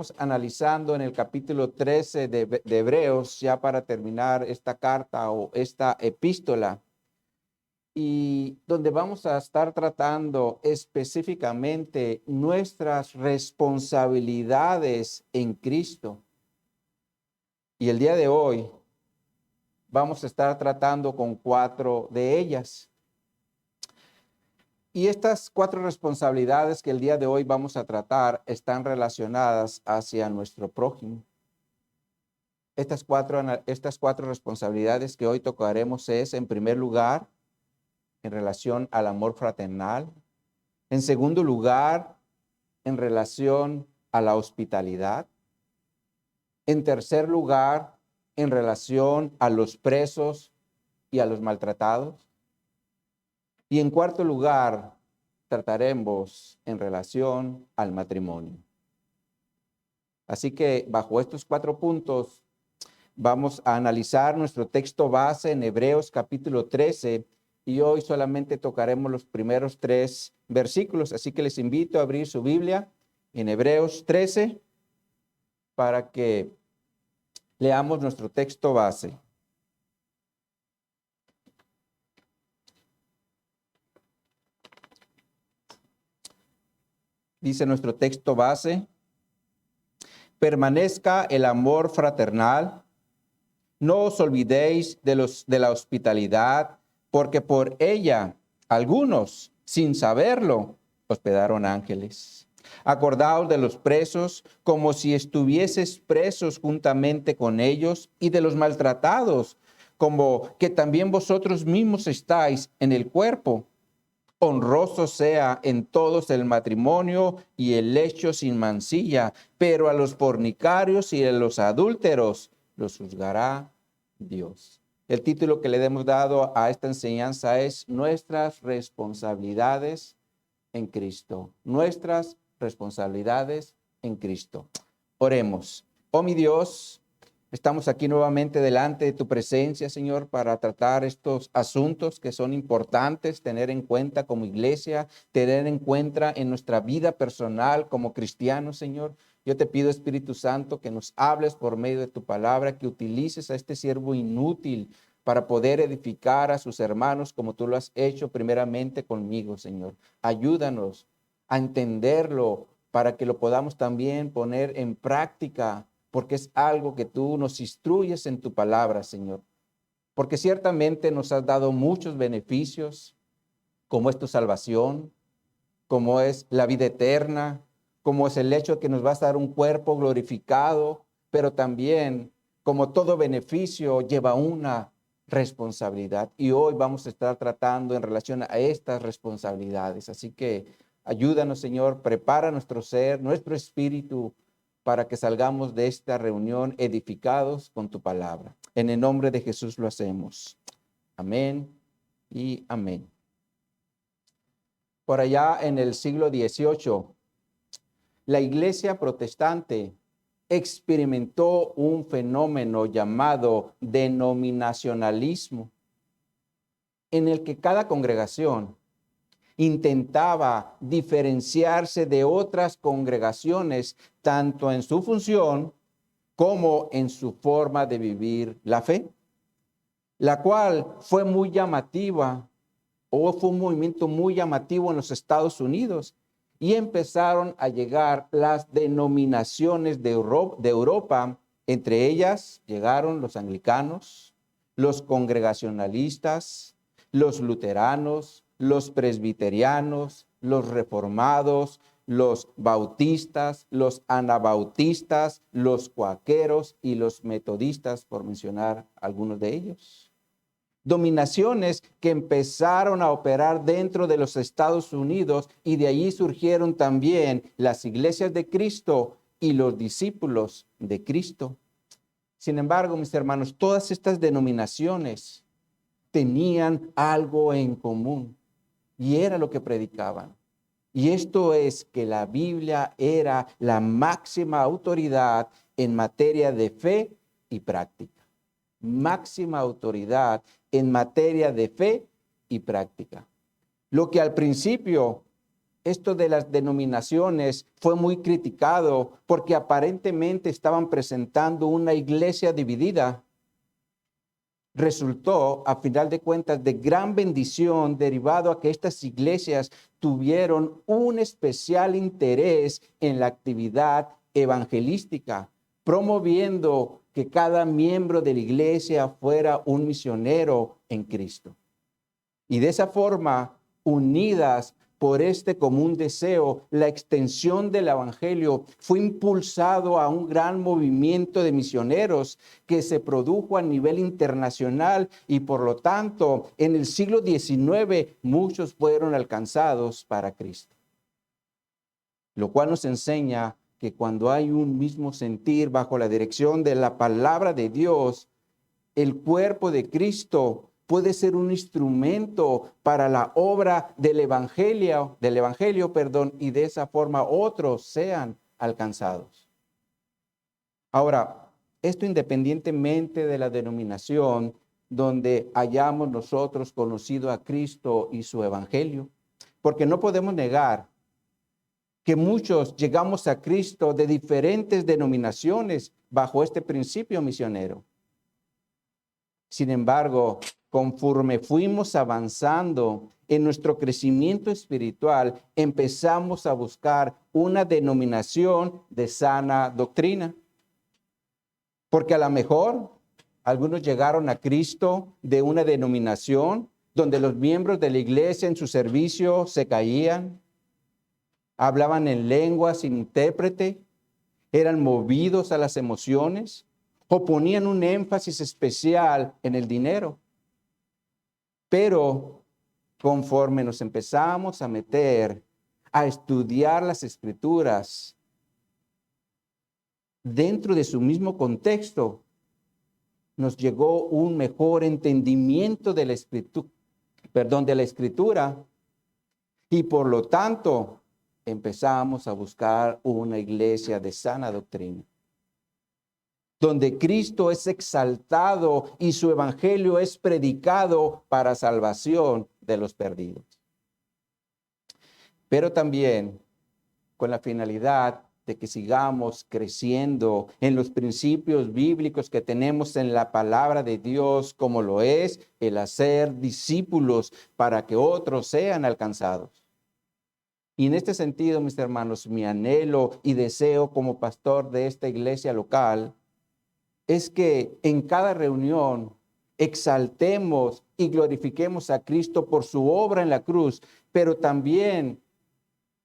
estaremos analizando en el capítulo 13 de Hebreos, ya para terminar esta carta o esta epístola, y donde vamos a estar tratando específicamente nuestras responsabilidades en Cristo. Y el día de hoy vamos a estar tratando con 4 de ellas. Y estas 4 responsabilidades que el día de hoy vamos a tratar están relacionadas hacia nuestro prójimo. Estas cuatro responsabilidades que hoy tocaremos es, en primer lugar, en relación al amor fraternal. En segundo lugar, en relación a la hospitalidad. En tercer lugar, en relación a los presos y a los maltratados. Y en cuarto lugar, trataremos en relación al matrimonio. Así que bajo estos 4 puntos vamos a analizar nuestro texto base en Hebreos capítulo 13 y hoy solamente tocaremos los primeros 3 versículos. Así que les invito a abrir su Biblia en Hebreos 13 para que leamos nuestro texto base. Dice nuestro texto base: permanezca el amor fraternal, no os olvidéis de la hospitalidad, porque por ella algunos, sin saberlo, hospedaron ángeles. Acordaos de los presos como si estuvieseis presos juntamente con ellos, y de los maltratados, como que también vosotros mismos estáis en el cuerpo. Honroso sea en todos el matrimonio y el lecho sin mancilla, pero a los fornicarios y a los adúlteros los juzgará Dios. El título que le hemos dado a esta enseñanza es Nuestras responsabilidades en Cristo. Nuestras responsabilidades en Cristo. Oremos. Oh mi Dios, estamos aquí nuevamente delante de tu presencia, Señor, para tratar estos asuntos que son importantes, tener en cuenta como iglesia, tener en cuenta en nuestra vida personal como cristianos, Señor. Yo te pido, Espíritu Santo, que nos hables por medio de tu palabra, que utilices a este siervo inútil para poder edificar a sus hermanos como tú lo has hecho primeramente conmigo, Señor. Ayúdanos a entenderlo para que lo podamos también poner en práctica, porque es algo que tú nos instruyes en tu palabra, Señor. Porque ciertamente nos has dado muchos beneficios, como es tu salvación, como es la vida eterna, como es el hecho de que nos vas a dar un cuerpo glorificado, pero también, como todo beneficio, lleva una responsabilidad. Y hoy vamos a estar tratando en relación a estas responsabilidades. Así que ayúdanos, Señor, prepara nuestro ser, nuestro espíritu, para que salgamos de esta reunión edificados con tu palabra. En el nombre de Jesús lo hacemos. Amén y amén. Por allá en el siglo XVIII, la iglesia protestante experimentó un fenómeno llamado denominacionalismo, en el que cada congregación intentaba diferenciarse de otras congregaciones, tanto en su función como en su forma de vivir la fe, la cual fue muy llamativa, o fue un movimiento muy llamativo en los Estados Unidos, y empezaron a llegar las denominaciones de Europa. Entre ellas llegaron los anglicanos, los congregacionalistas, los luteranos, los presbiterianos, los reformados, los bautistas, los anabautistas, los cuáqueros y los metodistas, por mencionar algunos de ellos. Dominaciones que empezaron a operar dentro de los Estados Unidos, y de allí surgieron también las iglesias de Cristo y los discípulos de Cristo. Sin embargo, mis hermanos, todas estas denominaciones tenían algo en común, y era lo que predicaban. Y esto es que la Biblia era la máxima autoridad en materia de fe y práctica. Máxima autoridad en materia de fe y práctica. Lo que al principio esto de las denominaciones fue muy criticado porque aparentemente estaban presentando una iglesia dividida. Resultó, a final de cuentas, de gran bendición derivado a que estas iglesias tuvieron un especial interés en la actividad evangelística, promoviendo que cada miembro de la iglesia fuera un misionero en Cristo. Y de esa forma, unidas por este común deseo, la extensión del evangelio fue impulsado a un gran movimiento de misioneros que se produjo a nivel internacional y por lo tanto en el siglo XIX muchos fueron alcanzados para Cristo. Lo cual nos enseña que cuando hay un mismo sentir bajo la dirección de la palabra de Dios, el cuerpo de Cristo puede ser un instrumento para la obra del evangelio, y de esa forma otros sean alcanzados. Ahora, esto independientemente de la denominación donde hayamos nosotros conocido a Cristo y su evangelio, porque no podemos negar que muchos llegamos a Cristo de diferentes denominaciones bajo este principio misionero. Sin embargo, conforme fuimos avanzando en nuestro crecimiento espiritual, empezamos a buscar una denominación de sana doctrina. Porque a lo mejor algunos llegaron a Cristo de una denominación donde los miembros de la iglesia en su servicio se caían, hablaban en lengua sin intérprete, eran movidos a las emociones o ponían un énfasis especial en el dinero. Pero conforme nos empezamos a meter a estudiar las Escrituras dentro de su mismo contexto, nos llegó un mejor entendimiento de la Escritura y por lo tanto empezamos a buscar una iglesia de sana doctrina, donde Cristo es exaltado y su evangelio es predicado para salvación de los perdidos. Pero también con la finalidad de que sigamos creciendo en los principios bíblicos que tenemos en la palabra de Dios, como lo es el hacer discípulos para que otros sean alcanzados. Y en este sentido, mis hermanos, mi anhelo y deseo como pastor de esta iglesia local es que en cada reunión exaltemos y glorifiquemos a Cristo por su obra en la cruz, pero también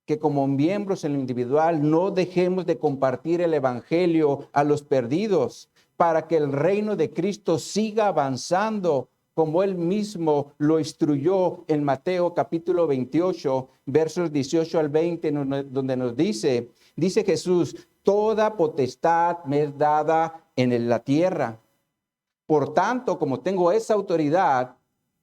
que como miembros en lo individual no dejemos de compartir el evangelio a los perdidos para que el reino de Cristo siga avanzando como él mismo lo instruyó en Mateo capítulo 28, versos 18 al 20, donde nos dice Jesús: toda potestad me es dada en la tierra. Por tanto, como tengo esa autoridad,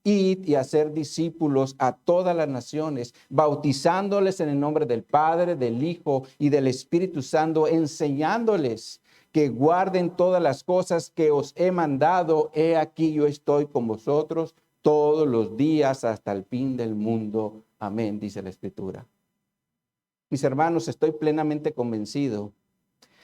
id y hacer discípulos a todas las naciones, bautizándoles en el nombre del Padre, del Hijo y del Espíritu Santo, enseñándoles que guarden todas las cosas que os he mandado. He aquí yo estoy con vosotros todos los días hasta el fin del mundo. Amén, dice la Escritura. Mis hermanos, estoy plenamente convencido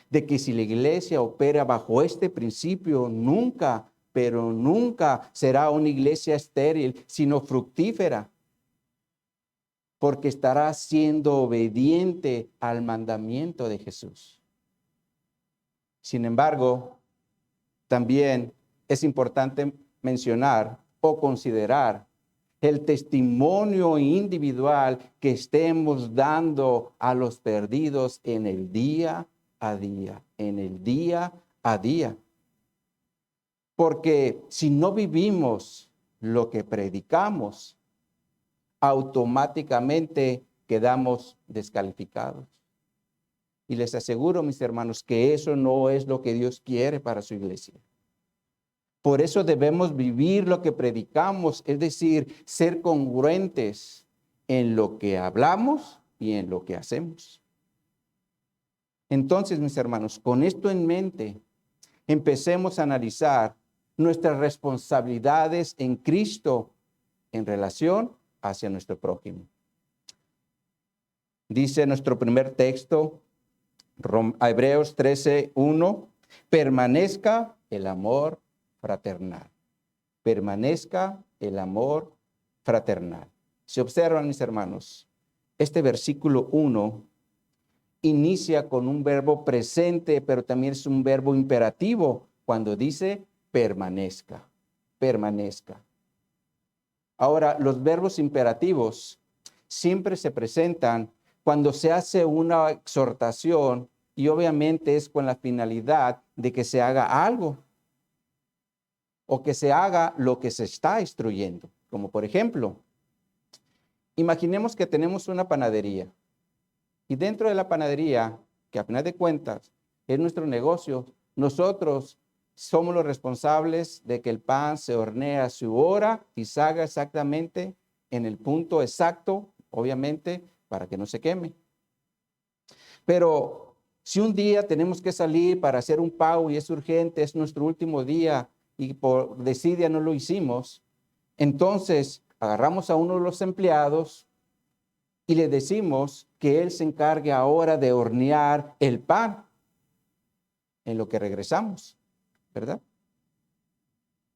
de que si la iglesia opera bajo este principio, nunca, pero nunca será una iglesia estéril, sino fructífera, porque estará siendo obediente al mandamiento de Jesús. Sin embargo, también es importante mencionar o considerar el testimonio individual que estemos dando a los perdidos en el día a día, en el día a día. Porque si no vivimos lo que predicamos, automáticamente quedamos descalificados. Y les aseguro, mis hermanos, que eso no es lo que Dios quiere para su iglesia. Por eso debemos vivir lo que predicamos, es decir, ser congruentes en lo que hablamos y en lo que hacemos. Entonces, mis hermanos, con esto en mente, empecemos a analizar nuestras responsabilidades en Cristo en relación hacia nuestro prójimo. Dice nuestro primer texto, Hebreos 13:1, permanezca el amor fraternal. Permanezca el amor fraternal. Si observan, mis hermanos, este versículo 1 inicia con un verbo presente, pero también es un verbo imperativo cuando dice permanezca, permanezca. Ahora, los verbos imperativos siempre se presentan cuando se hace una exhortación y obviamente es con la finalidad de que se haga algo o que se haga lo que se está instruyendo. Como por ejemplo, imaginemos que tenemos una panadería y dentro de la panadería, que a final de cuentas es nuestro negocio, nosotros somos los responsables de que el pan se hornee a su hora y salga exactamente en el punto exacto, obviamente, para que no se queme. Pero si un día tenemos que salir para hacer un pago y es urgente, es nuestro último día y por desidia no lo hicimos, entonces agarramos a uno de los empleados y le decimos que él se encargue ahora de hornear el pan en lo que regresamos, ¿verdad?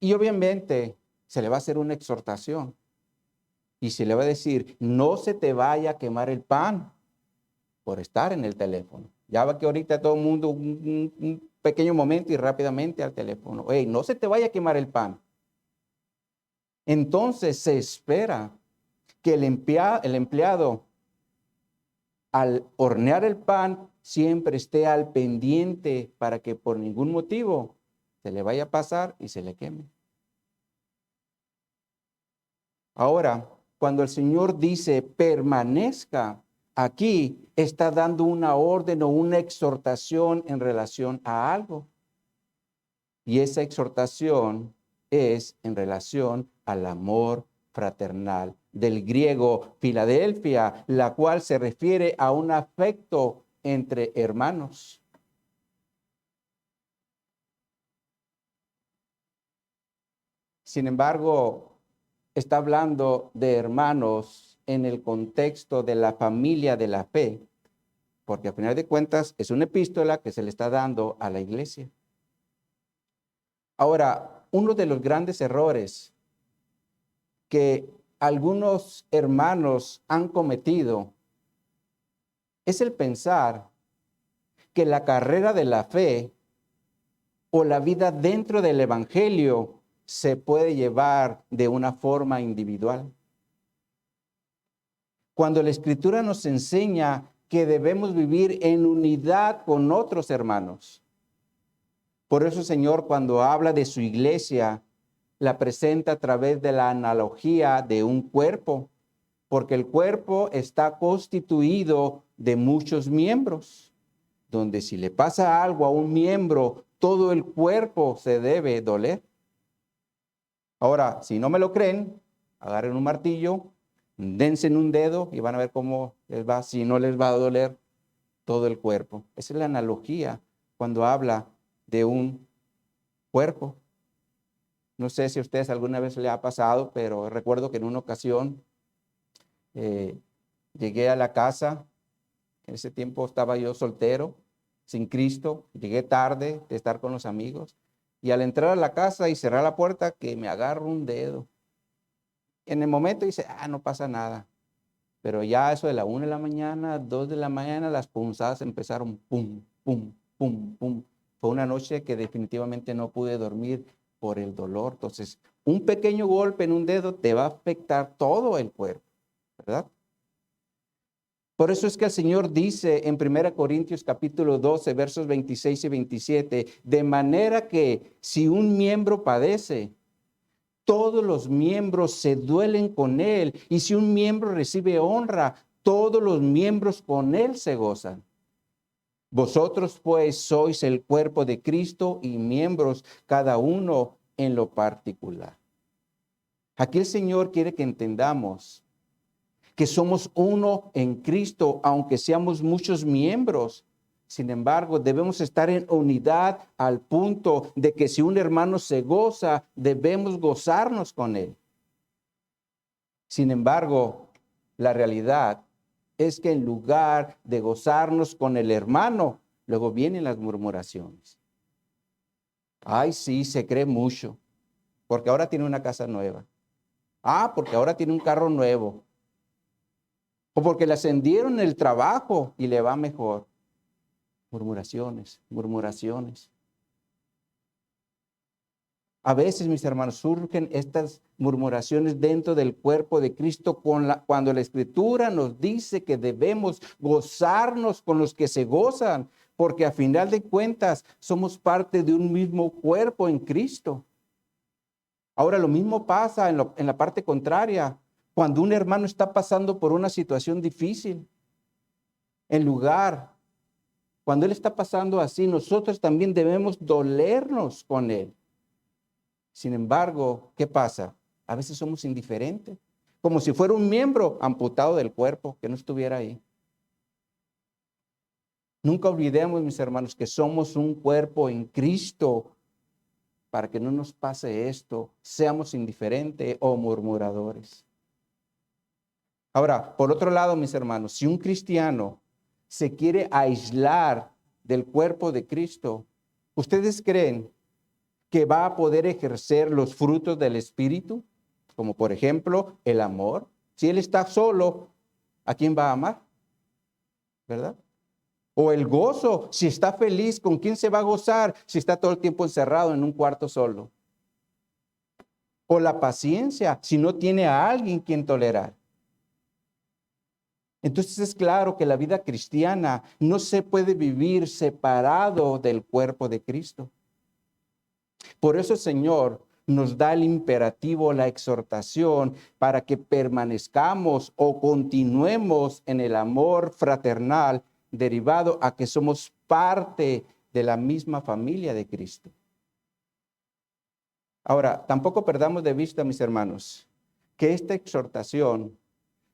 Y obviamente se le va a hacer una exhortación y se le va a decir, no se te vaya a quemar el pan por estar en el teléfono. Ya va que ahorita todo el mundo, un pequeño momento y rápidamente al teléfono. Hey, no se te vaya a quemar el pan. Entonces se espera que el empleado al hornear el pan siempre esté al pendiente para que por ningún motivo se le vaya a pasar y se le queme. Ahora, cuando el Señor dice permanezca, aquí está dando una orden o una exhortación en relación a algo. Y esa exhortación es en relación al amor fraternal, del griego Filadelfia, la cual se refiere a un afecto entre hermanos. Sin embargo, está hablando de hermanos en el contexto de la familia de la fe, porque a final de cuentas es una epístola que se le está dando a la iglesia. Ahora, uno de los grandes errores que algunos hermanos han cometido es el pensar que la carrera de la fe o la vida dentro del evangelio se puede llevar de una forma individual. Cuando la Escritura nos enseña que debemos vivir en unidad con otros hermanos. Por eso el Señor, cuando habla de su iglesia, la presenta a través de la analogía de un cuerpo, porque el cuerpo está constituido de muchos miembros, donde si le pasa algo a un miembro, todo el cuerpo se debe doler. Ahora, si no me lo creen, agarren un martillo, dense en un dedo y van a ver cómo les va, si no les va a doler todo el cuerpo. Esa es la analogía cuando habla de un cuerpo. No sé si a ustedes alguna vez le ha pasado, pero recuerdo que en una ocasión llegué a la casa. En ese tiempo estaba yo soltero, sin Cristo. Llegué tarde de estar con los amigos. Y al entrar a la casa y cerrar la puerta, que me agarro un dedo. En el momento dice, no pasa nada. Pero ya eso de la 1 de la mañana, 2 de la mañana, las punzadas empezaron pum, pum, pum, pum. Fue una noche que definitivamente no pude dormir por el dolor. Entonces, un pequeño golpe en un dedo te va a afectar todo el cuerpo, ¿verdad? Por eso es que el Señor dice en 1 Corintios capítulo 12, versos 26 y 27, de manera que si un miembro padece, todos los miembros se duelen con él, y si un miembro recibe honra, todos los miembros con él se gozan. Vosotros pues sois el cuerpo de Cristo y miembros cada uno en lo particular. Aquí el Señor quiere que entendamos que somos uno en Cristo, aunque seamos muchos miembros. Sin embargo, debemos estar en unidad al punto de que si un hermano se goza, debemos gozarnos con él. Sin embargo, la realidad es que en lugar de gozarnos con el hermano, luego vienen las murmuraciones. Ay, sí, se cree mucho, porque ahora tiene una casa nueva. Ah, porque ahora tiene un carro nuevo. O porque le ascendieron en el trabajo y le va mejor. Murmuraciones, murmuraciones. A veces, mis hermanos, surgen estas murmuraciones dentro del cuerpo de Cristo cuando la Escritura nos dice que debemos gozarnos con los que se gozan, porque a final de cuentas somos parte de un mismo cuerpo en Cristo. Ahora, lo mismo pasa en la parte contraria, cuando un hermano está pasando por una situación difícil. Cuando él está pasando así, nosotros también debemos dolernos con él. Sin embargo, ¿qué pasa? A veces somos indiferentes, como si fuera un miembro amputado del cuerpo que no estuviera ahí. Nunca olvidemos, mis hermanos, que somos un cuerpo en Cristo, para que no nos pase esto, seamos indiferentes o murmuradores. Ahora, por otro lado, mis hermanos, si un cristiano se quiere aislar del cuerpo de Cristo, ¿ustedes creen que va a poder ejercer los frutos del Espíritu? Como por ejemplo, el amor. Si él está solo, ¿a quién va a amar? ¿Verdad? O el gozo, si está feliz, ¿con quién se va a gozar si está todo el tiempo encerrado en un cuarto solo? O la paciencia, si no tiene a alguien quien tolerar. Entonces es claro que la vida cristiana no se puede vivir separado del cuerpo de Cristo. Por eso el Señor nos da el imperativo, la exhortación para que permanezcamos o continuemos en el amor fraternal derivado a que somos parte de la misma familia de Cristo. Ahora, tampoco perdamos de vista, mis hermanos, que esta exhortación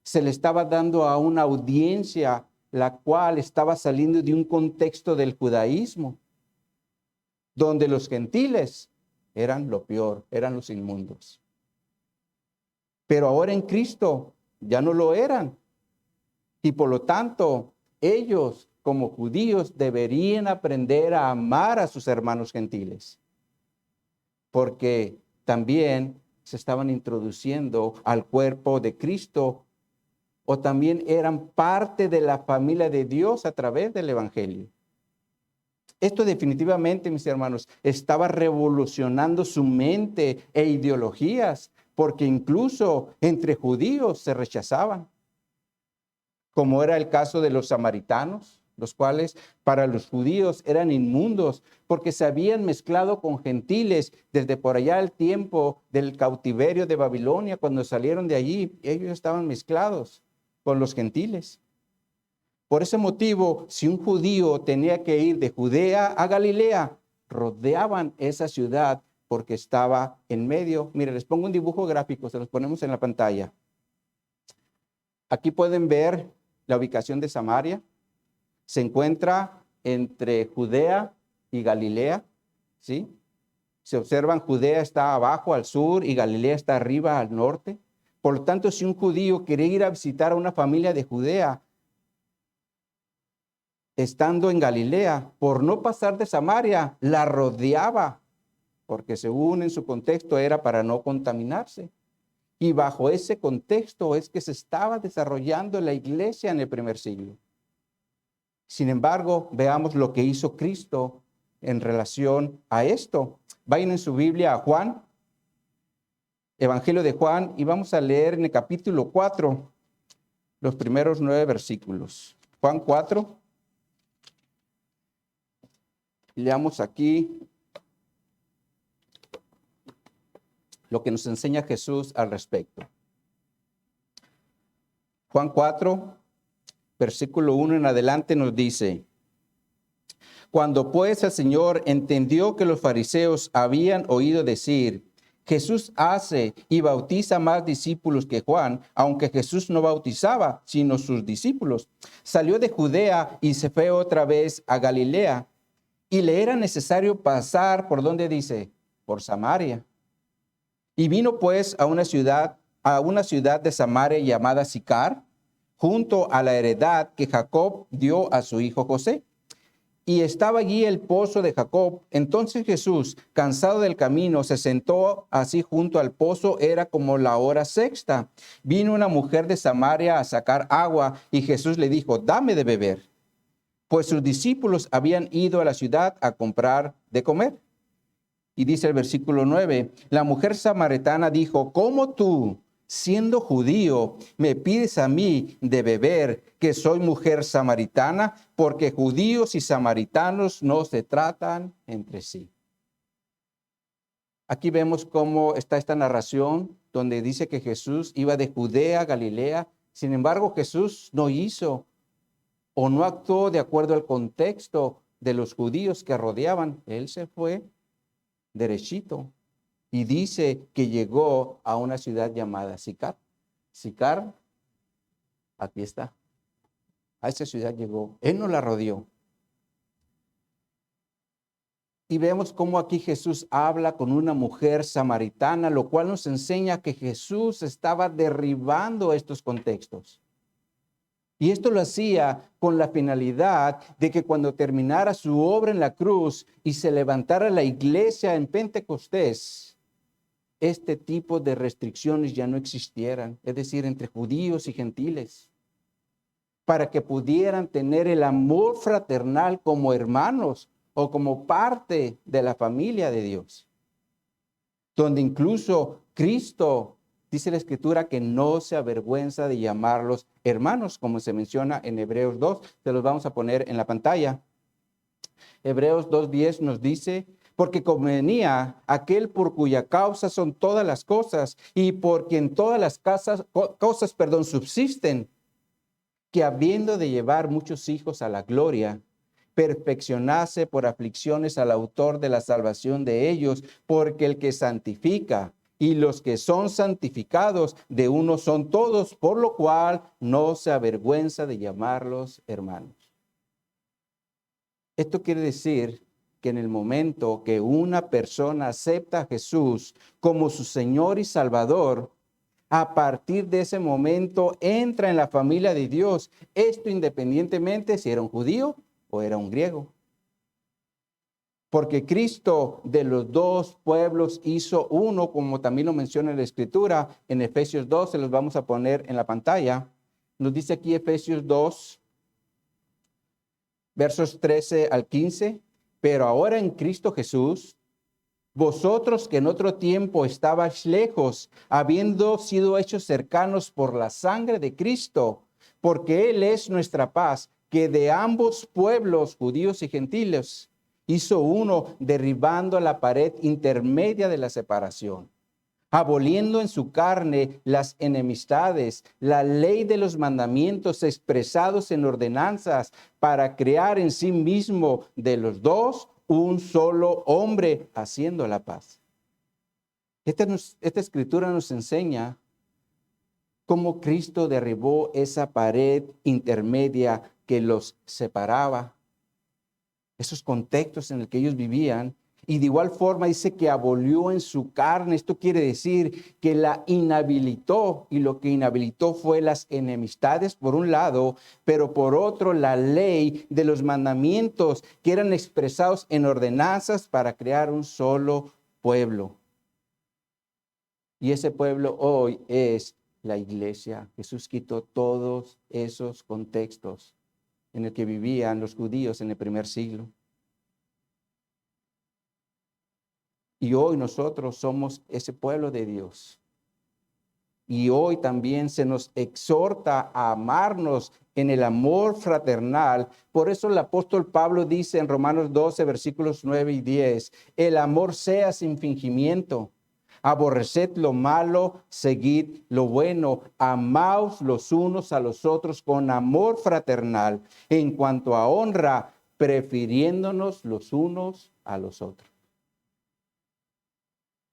se le estaba dando a una audiencia la cual estaba saliendo de un contexto del judaísmo, donde los gentiles eran lo peor, eran los inmundos. Pero ahora en Cristo ya no lo eran. Y por lo tanto, ellos como judíos deberían aprender a amar a sus hermanos gentiles, porque también se estaban introduciendo al cuerpo de Cristo o también eran parte de la familia de Dios a través del Evangelio. Esto definitivamente, mis hermanos, estaba revolucionando su mente e ideologías, porque incluso entre judíos se rechazaban, como era el caso de los samaritanos, los cuales para los judíos eran inmundos, porque se habían mezclado con gentiles desde por allá el tiempo del cautiverio de Babilonia. Cuando salieron de allí, ellos estaban mezclados con los gentiles. Por ese motivo, si un judío tenía que ir de Judea a Galilea, rodeaban esa ciudad porque estaba en medio. Mire, les pongo un dibujo gráfico, se los ponemos en la pantalla. Aquí pueden ver la ubicación de Samaria. Se encuentra entre Judea y Galilea, ¿sí? Se observan, Judea está abajo al sur y Galilea está arriba al norte. Por lo tanto, si un judío quería ir a visitar a una familia de Judea, estando en Galilea, por no pasar de Samaria, la rodeaba, porque según en su contexto era para no contaminarse. Y bajo ese contexto es que se estaba desarrollando la iglesia en el primer siglo. Sin embargo, veamos lo que hizo Cristo en relación a esto. Vayan en su Biblia a Juan, Evangelio de Juan, y vamos a leer en el capítulo 4, los primeros 9 versículos. Juan 4. Leamos aquí lo que nos enseña Jesús al respecto. Juan 4, versículo 1 en adelante nos dice: Cuando pues el Señor entendió que los fariseos habían oído decir, Jesús hace y bautiza más discípulos que Juan, aunque Jesús no bautizaba, sino sus discípulos, salió de Judea y se fue otra vez a Galilea. Y le era necesario pasar, ¿por dónde dice? Por Samaria. Y vino pues a una ciudad de Samaria llamada Sicar, junto a la heredad que Jacob dio a su hijo José. Y estaba allí el pozo de Jacob. Entonces Jesús, cansado del camino, se sentó así junto al pozo. Era como la hora sexta. Vino una mujer de Samaria a sacar agua y Jesús le dijo, dame de beber. Pues sus discípulos habían ido a la ciudad a comprar de comer. Y dice el versículo 9, la mujer samaritana dijo, ¿cómo tú, siendo judío, me pides a mí de beber, que soy mujer samaritana? Porque judíos y samaritanos no se tratan entre sí. Aquí vemos cómo está esta narración donde dice que Jesús iba de Judea a Galilea. Sin embargo, Jesús no hizo o no actuó de acuerdo al contexto de los judíos que rodeaban. Él se fue derechito. Y dice que llegó a una ciudad llamada Sicar. Sicar, aquí está. A esa ciudad llegó. Él no la rodeó. Y vemos cómo aquí Jesús habla con una mujer samaritana, lo cual nos enseña que Jesús estaba derribando estos contextos. Y esto lo hacía con la finalidad de que cuando terminara su obra en la cruz y se levantara la iglesia en Pentecostés, este tipo de restricciones ya no existieran, es decir, entre judíos y gentiles, para que pudieran tener el amor fraternal como hermanos o como parte de la familia de Dios, donde incluso Cristo, dice la Escritura, que no se avergüenza de llamarlos hermanos, como se menciona en Hebreos 2, se los vamos a poner en la pantalla. Hebreos 2:10 nos dice, porque convenía aquel por cuya causa son todas las cosas y por quien todas las cosas subsisten, que habiendo de llevar muchos hijos a la gloria, perfeccionase por aflicciones al autor de la salvación de ellos, porque el que santifica y los que son santificados de uno son todos, por lo cual no se avergüenza de llamarlos hermanos. Esto quiere decir que en el momento que una persona acepta a Jesús como su Señor y Salvador, a partir de ese momento entra en la familia de Dios. Esto independientemente si era un judío o era un griego. Porque Cristo de los dos pueblos hizo uno, como también lo menciona la Escritura en Efesios 2, se los vamos a poner en la pantalla. Nos dice aquí Efesios 2, versos 13 al 15, pero ahora en Cristo Jesús, vosotros que en otro tiempo estabais lejos, habiendo sido hechos cercanos por la sangre de Cristo, porque Él es nuestra paz, que de ambos pueblos, judíos y gentiles, hizo uno, derribando la pared intermedia de la separación, aboliendo en su carne las enemistades, la ley de los mandamientos expresados en ordenanzas, para crear en sí mismo de los dos un solo hombre, haciendo la paz. Esta escritura nos enseña cómo Cristo derribó esa pared intermedia que los separaba, esos contextos en los que ellos vivían. Y de igual forma dice que abolió en su carne. Esto quiere decir que la inhabilitó, y lo que inhabilitó fue las enemistades por un lado, pero por otro la ley de los mandamientos que eran expresados en ordenanzas para crear un solo pueblo. Y ese pueblo hoy es la iglesia. Jesús quitó todos esos contextos en el que vivían los judíos en el primer siglo. Y hoy nosotros somos ese pueblo de Dios. Y hoy también se nos exhorta a amarnos en el amor fraternal. Por eso el apóstol Pablo dice en Romanos 12, versículos 9 y 10, el amor sea sin fingimiento. Aborreced lo malo, seguid lo bueno, amaos los unos a los otros con amor fraternal, en cuanto a honra, prefiriéndonos los unos a los otros.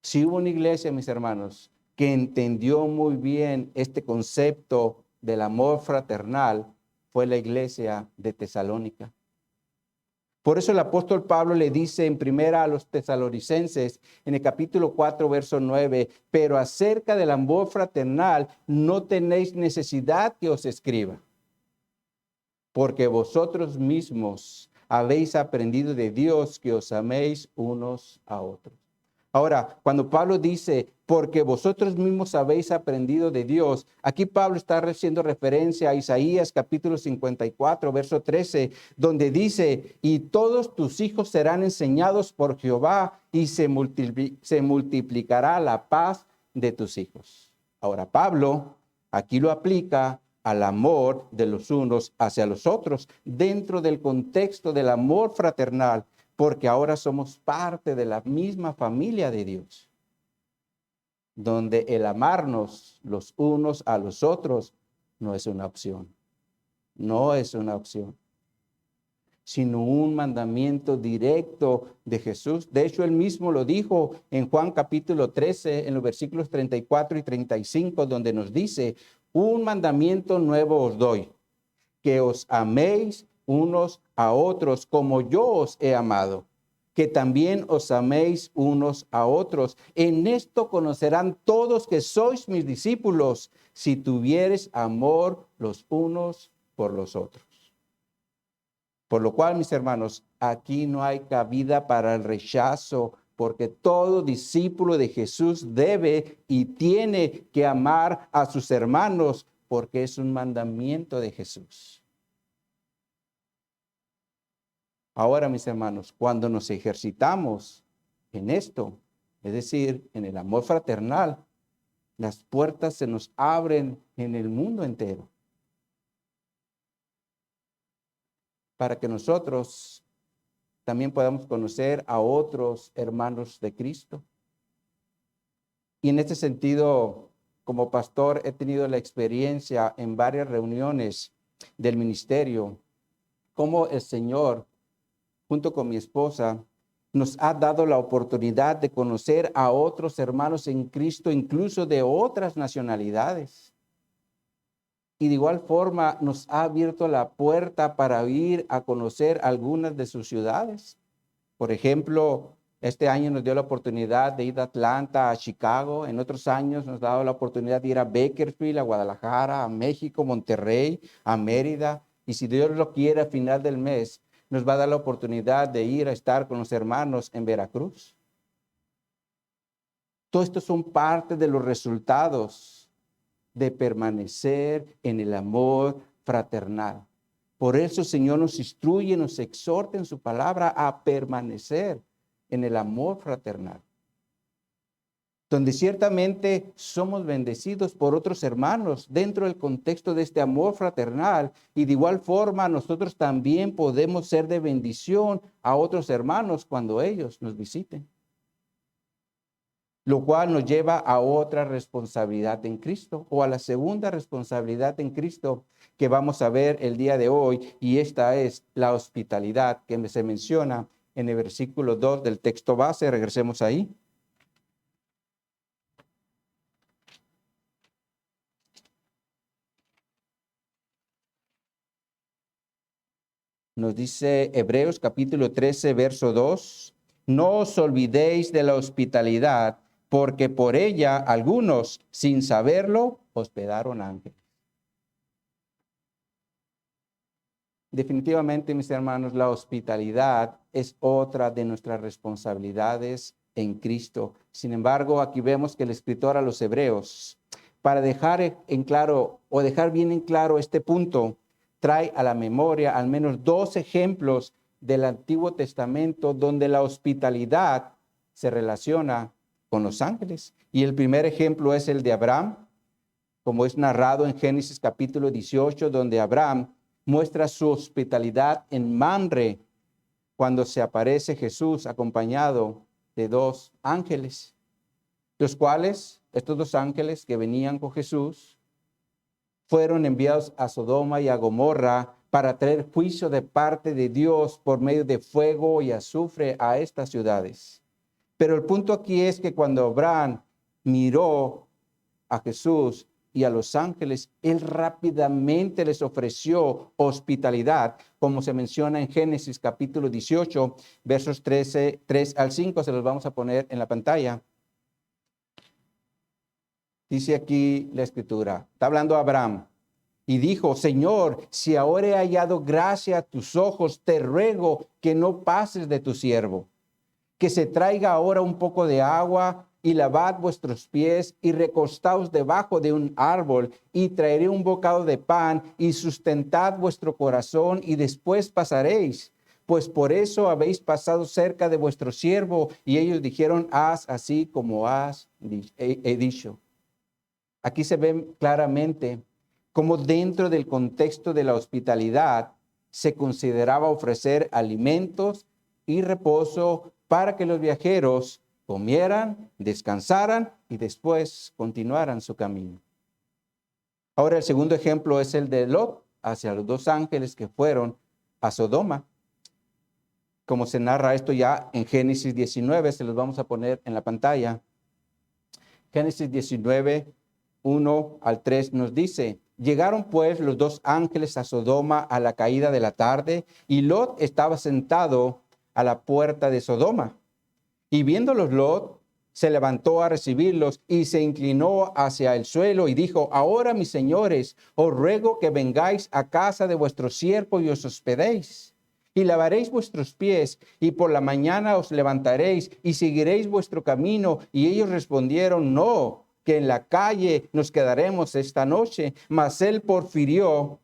Si hubo una iglesia, mis hermanos, que entendió muy bien este concepto del amor fraternal, fue la iglesia de Tesalónica. Por eso el apóstol Pablo le dice en primera a los tesalonicenses, en el capítulo 4, verso 9, pero acerca del amor fraternal no tenéis necesidad que os escriba, porque vosotros mismos habéis aprendido de Dios que os améis unos a otros. Ahora, cuando Pablo dice, porque vosotros mismos habéis aprendido de Dios, aquí Pablo está haciendo referencia a Isaías capítulo 54, verso 13, donde dice, y todos tus hijos serán enseñados por Jehová y se multiplicará la paz de tus hijos. Ahora, Pablo aquí lo aplica al amor de los unos hacia los otros, dentro del contexto del amor fraternal, porque ahora somos parte de la misma familia de Dios, donde el amarnos los unos a los otros no es una opción, no es una opción, sino un mandamiento directo de Jesús. De hecho, él mismo lo dijo en Juan capítulo 13, en los versículos 34 y 35, donde nos dice, un mandamiento nuevo os doy, que os améis unos a otros como yo os he amado, que también os améis unos a otros. En esto conocerán todos que sois mis discípulos, si tuviereis amor los unos por los otros. Por lo cual, mis hermanos, aquí no hay cabida para el rechazo, porque todo discípulo de Jesús debe y tiene que amar a sus hermanos, porque es un mandamiento de Jesús. Ahora, mis hermanos, cuando nos ejercitamos en esto, es decir, en el amor fraternal, las puertas se nos abren en el mundo entero, para que nosotros también podamos conocer a otros hermanos de Cristo. Y en este sentido, como pastor, he tenido la experiencia en varias reuniones del ministerio, cómo el Señor, junto con mi esposa, nos ha dado la oportunidad de conocer a otros hermanos en Cristo, incluso de otras nacionalidades. Y de igual forma nos ha abierto la puerta para ir a conocer algunas de sus ciudades. Por ejemplo, este año nos dio la oportunidad de ir a Atlanta, a Chicago. En otros años nos ha dado la oportunidad de ir a Bakersfield, a Guadalajara, a México, Monterrey, a Mérida. Y si Dios lo quiere, a final del mes, nos va a dar la oportunidad de ir a estar con los hermanos en Veracruz. Todo esto son parte de los resultados de permanecer en el amor fraternal. Por eso el Señor nos instruye, nos exhorta en su palabra a permanecer en el amor fraternal, donde ciertamente somos bendecidos por otros hermanos dentro del contexto de este amor fraternal, y de igual forma nosotros también podemos ser de bendición a otros hermanos cuando ellos nos visiten. Lo cual nos lleva a otra responsabilidad en Cristo, o a la segunda responsabilidad en Cristo que vamos a ver el día de hoy, y esta es la hospitalidad que se menciona en el versículo 2 del texto base. Regresemos ahí. Nos dice Hebreos capítulo 13, verso 2, no os olvidéis de la hospitalidad, porque por ella algunos, sin saberlo, hospedaron ángeles. Definitivamente, mis hermanos, la hospitalidad es otra de nuestras responsabilidades en Cristo. Sin embargo, aquí vemos que el escritor a los Hebreos, para dejar en claro o dejar bien en claro este punto, trae a la memoria al menos 2 ejemplos del Antiguo Testamento donde la hospitalidad se relaciona con los ángeles. Y el primer ejemplo es el de Abraham, como es narrado en Génesis capítulo 18, donde Abraham muestra su hospitalidad en Mamre, cuando se aparece Jesús acompañado de 2 ángeles, los cuales, estos 2 ángeles que venían con Jesús, fueron enviados a Sodoma y a Gomorra para traer juicio de parte de Dios por medio de fuego y azufre a estas ciudades. Pero el punto aquí es que cuando Abraham miró a Jesús y a los ángeles, Él rápidamente les ofreció hospitalidad, como se menciona en Génesis capítulo 18, versos 3 al 5, se los vamos a poner en la pantalla. Dice aquí la escritura, está hablando Abraham, y dijo: Señor, si ahora he hallado gracia a tus ojos, te ruego que no pases de tu siervo, que se traiga ahora un poco de agua y lavad vuestros pies y recostaos debajo de un árbol y traeré un bocado de pan y sustentad vuestro corazón y después pasaréis. Pues por eso habéis pasado cerca de vuestro siervo. Y ellos dijeron: haz así como he dicho. Aquí se ve claramente cómo dentro del contexto de la hospitalidad se consideraba ofrecer alimentos y reposo para que los viajeros comieran, descansaran y después continuaran su camino. Ahora el segundo ejemplo es el de Lot hacia los dos ángeles que fueron a Sodoma. Como se narra esto ya en Génesis 19, se los vamos a poner en la pantalla. Génesis 19, 1 al 3 nos dice: llegaron pues los dos ángeles a Sodoma a la caída de la tarde, y Lot estaba sentado a la puerta de Sodoma. Y viéndolos Lot, se levantó a recibirlos y se inclinó hacia el suelo y dijo: ahora, mis señores, os ruego que vengáis a casa de vuestro siervo y os hospedéis. Y lavaréis vuestros pies, y por la mañana os levantaréis y seguiréis vuestro camino. Y ellos respondieron: no, que en la calle nos quedaremos esta noche. Mas él porfió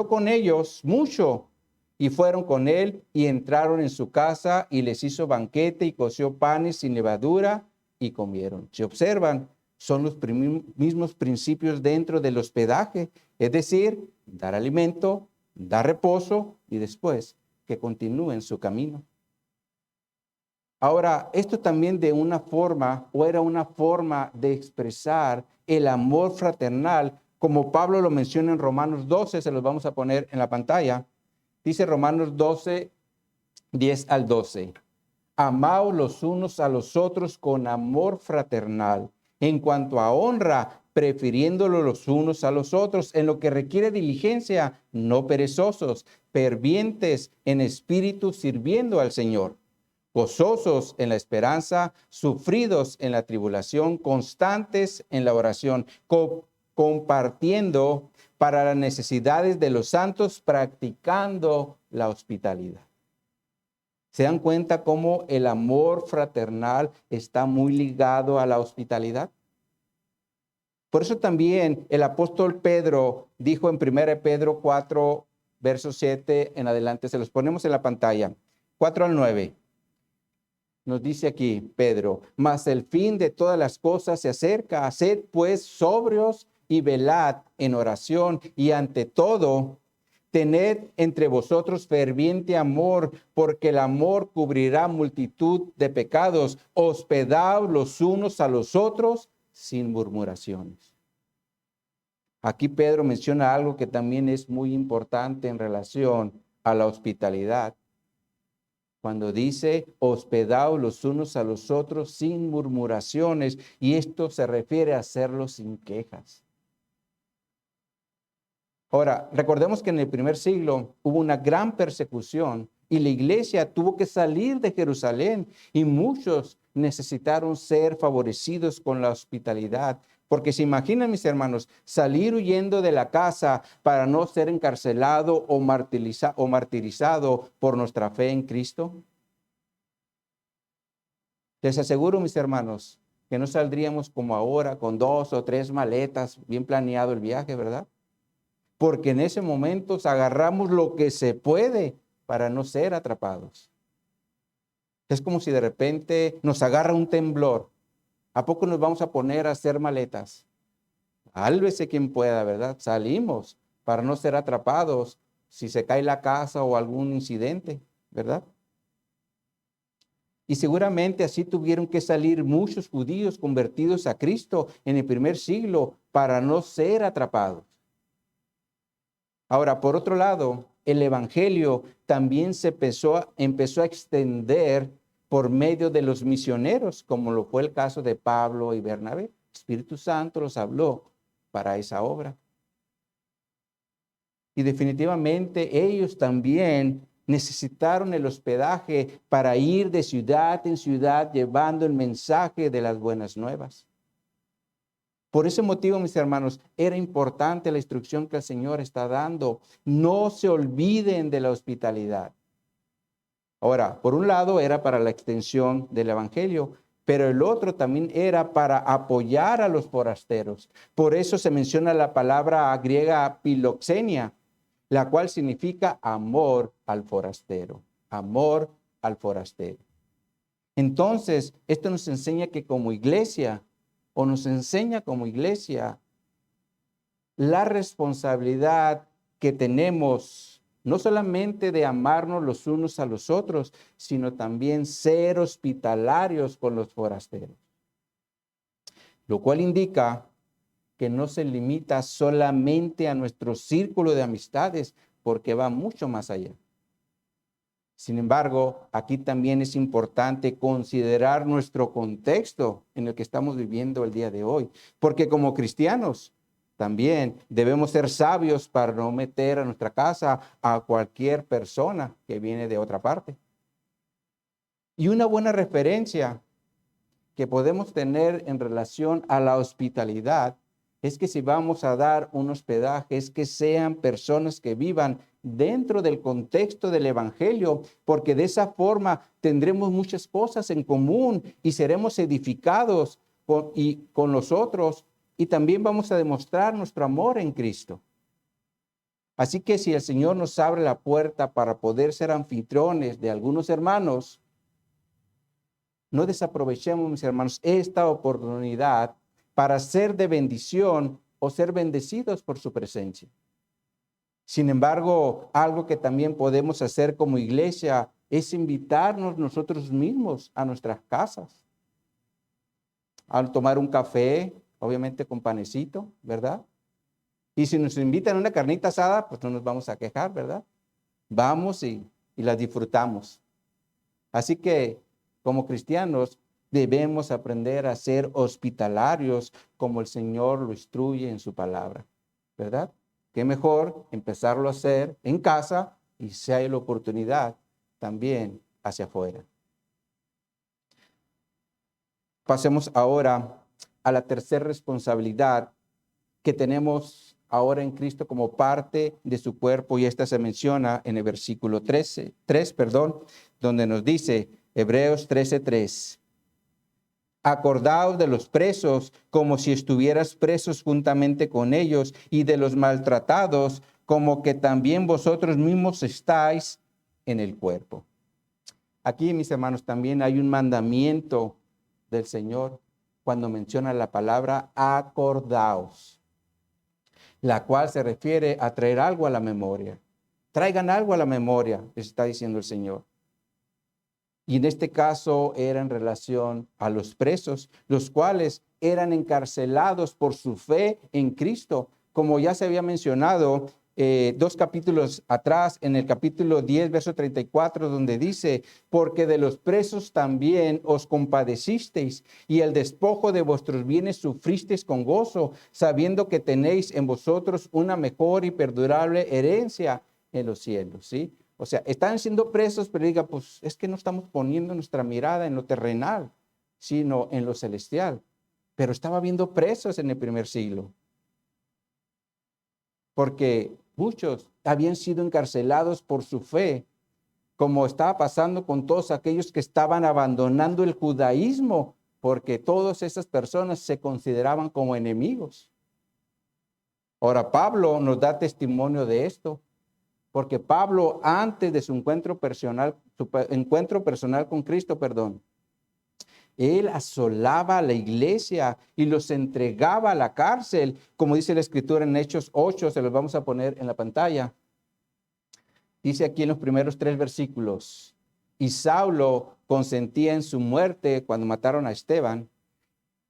con ellos mucho. Y fueron con él y entraron en su casa y les hizo banquete y coció panes sin levadura y comieron. Si observan, son los mismos principios dentro del hospedaje, es decir, dar alimento, dar reposo y después que continúen su camino. Ahora, esto también de una forma, o era una forma de expresar el amor fraternal, como Pablo lo menciona en Romanos 12, se los vamos a poner en la pantalla. Dice Romanos 12, 10 al 12. Amaos los unos a los otros con amor fraternal. En cuanto a honra, prefiriéndolo los unos a los otros. En lo que requiere diligencia, no perezosos, fervientes en espíritu, sirviendo al Señor. Gozosos en la esperanza, sufridos en la tribulación, constantes en la oración, compartiendo para las necesidades de los santos, practicando la hospitalidad. ¿Se dan cuenta cómo el amor fraternal está muy ligado a la hospitalidad? Por eso también el apóstol Pedro dijo en 1 Pedro 4, verso 7 en adelante, se los ponemos en la pantalla, 4 al 9. Nos dice aquí Pedro: mas el fin de todas las cosas se acerca, sed pues sobrios y velad en oración, y ante todo, tened entre vosotros ferviente amor, porque el amor cubrirá multitud de pecados. Hospedaos los unos a los otros sin murmuraciones. Aquí Pedro menciona algo que también es muy importante en relación a la hospitalidad. Cuando dice: hospedaos los unos a los otros sin murmuraciones, y esto se refiere a hacerlo sin quejas. Ahora, recordemos que en el primer siglo hubo una gran persecución y la iglesia tuvo que salir de Jerusalén, y muchos necesitaron ser favorecidos con la hospitalidad. Porque se imaginan, mis hermanos, salir huyendo de la casa para no ser encarcelado o martirizado por nuestra fe en Cristo. Les aseguro, mis hermanos, que no saldríamos como ahora con 2 o 3 maletas, bien planeado el viaje, ¿verdad? Porque en ese momento agarramos lo que se puede para no ser atrapados. Es como si de repente nos agarra un temblor. ¿A poco nos vamos a poner a hacer maletas? Sálvese quien pueda, ¿verdad? Salimos para no ser atrapados si se cae la casa o algún incidente, ¿verdad? Y seguramente así tuvieron que salir muchos judíos convertidos a Cristo en el primer siglo para no ser atrapados. Ahora, por otro lado, el evangelio también se empezó a extender por medio de los misioneros, como lo fue el caso de Pablo y Bernabé. Espíritu Santo los habló para esa obra. Y definitivamente ellos también necesitaron el hospedaje para ir de ciudad en ciudad llevando el mensaje de las buenas nuevas. Por ese motivo, mis hermanos, era importante la instrucción que el Señor está dando. No se olviden de la hospitalidad. Ahora, por un lado era para la extensión del evangelio, pero el otro también era para apoyar a los forasteros. Por eso se menciona la palabra griega piloxenia, la cual significa amor al forastero. Amor al forastero. Entonces, esto nos enseña que como iglesia, o nos enseña como iglesia, la responsabilidad que tenemos, no solamente de amarnos los unos a los otros, sino también ser hospitalarios con los forasteros. Lo cual indica que no se limita solamente a nuestro círculo de amistades, porque va mucho más allá. Sin embargo, aquí también es importante considerar nuestro contexto en el que estamos viviendo el día de hoy, porque como cristianos también debemos ser sabios para no meter a nuestra casa a cualquier persona que viene de otra parte. Y una buena referencia que podemos tener en relación a la hospitalidad es que si vamos a dar un hospedaje, es que sean personas que vivan dentro del contexto del evangelio, porque de esa forma tendremos muchas cosas en común y seremos edificados con los otros, y también vamos a demostrar nuestro amor en Cristo. Así que si el Señor nos abre la puerta para poder ser anfitriones de algunos hermanos, no desaprovechemos, mis hermanos, esta oportunidad para ser de bendición o ser bendecidos por su presencia. Sin embargo, algo que también podemos hacer como iglesia es invitarnos nosotros mismos a nuestras casas, a tomar un café, obviamente con panecito, ¿verdad? Y si nos invitan a una carnita asada, pues no nos vamos a quejar, ¿verdad? Vamos y la disfrutamos. Así que como cristianos debemos aprender a ser hospitalarios como el Señor lo instruye en su palabra, ¿verdad? Qué mejor empezarlo a hacer en casa y si hay la oportunidad también hacia afuera. Pasemos ahora a la tercera responsabilidad que tenemos ahora en Cristo como parte de su cuerpo, y esta se menciona en el versículo 3, donde nos dice, Hebreos 13:3. Acordaos de los presos como si estuvieras presos juntamente con ellos, y de los maltratados como que también vosotros mismos estáis en el cuerpo. Aquí, mis hermanos, también hay un mandamiento del Señor cuando menciona la palabra acordaos, la cual se refiere a traer algo a la memoria. Traigan algo a la memoria, les está diciendo el Señor. Y en este caso era en relación a los presos, los cuales eran encarcelados por su fe en Cristo. Como ya se había mencionado 2 capítulos atrás, en el capítulo 10, verso 34, donde dice, porque de los presos también os compadecisteis, y el despojo de vuestros bienes sufristeis con gozo, sabiendo que tenéis en vosotros una mejor y perdurable herencia en los cielos, ¿sí? O sea, están siendo presos, pero diga, pues es que no estamos poniendo nuestra mirada en lo terrenal, sino en lo celestial. Pero estaba viendo presos en el primer siglo, porque muchos habían sido encarcelados por su fe, como estaba pasando con todos aquellos que estaban abandonando el judaísmo, porque todas esas personas se consideraban como enemigos. Ahora, Pablo nos da testimonio de esto, porque Pablo, antes de su encuentro personal con Cristo, él asolaba a la iglesia y los entregaba a la cárcel, como dice la escritura en Hechos 8, se los vamos a poner en la pantalla. Dice aquí en los primeros 3 versículos, y Saulo consentía en su muerte cuando mataron a Esteban,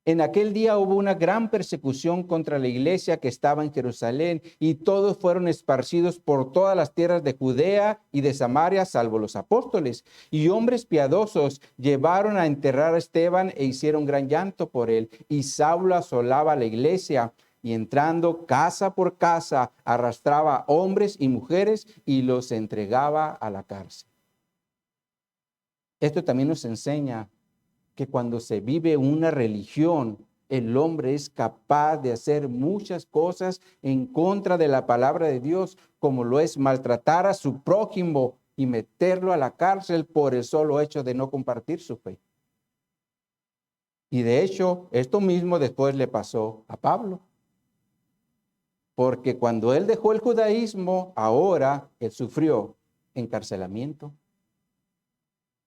En aquel día hubo una gran persecución contra la iglesia que estaba en Jerusalén y todos fueron esparcidos por todas las tierras de Judea y de Samaria, salvo los apóstoles. Y hombres piadosos llevaron a enterrar a Esteban e hicieron gran llanto por él. Y Saulo asolaba la iglesia y entrando casa por casa arrastraba hombres y mujeres y los entregaba a la cárcel. Esto también nos enseña que cuando se vive una religión, el hombre es capaz de hacer muchas cosas en contra de la palabra de Dios, como lo es maltratar a su prójimo y meterlo a la cárcel por el solo hecho de no compartir su fe. Y de hecho, esto mismo después le pasó a Pablo. Porque cuando él dejó el judaísmo, ahora él sufrió encarcelamiento.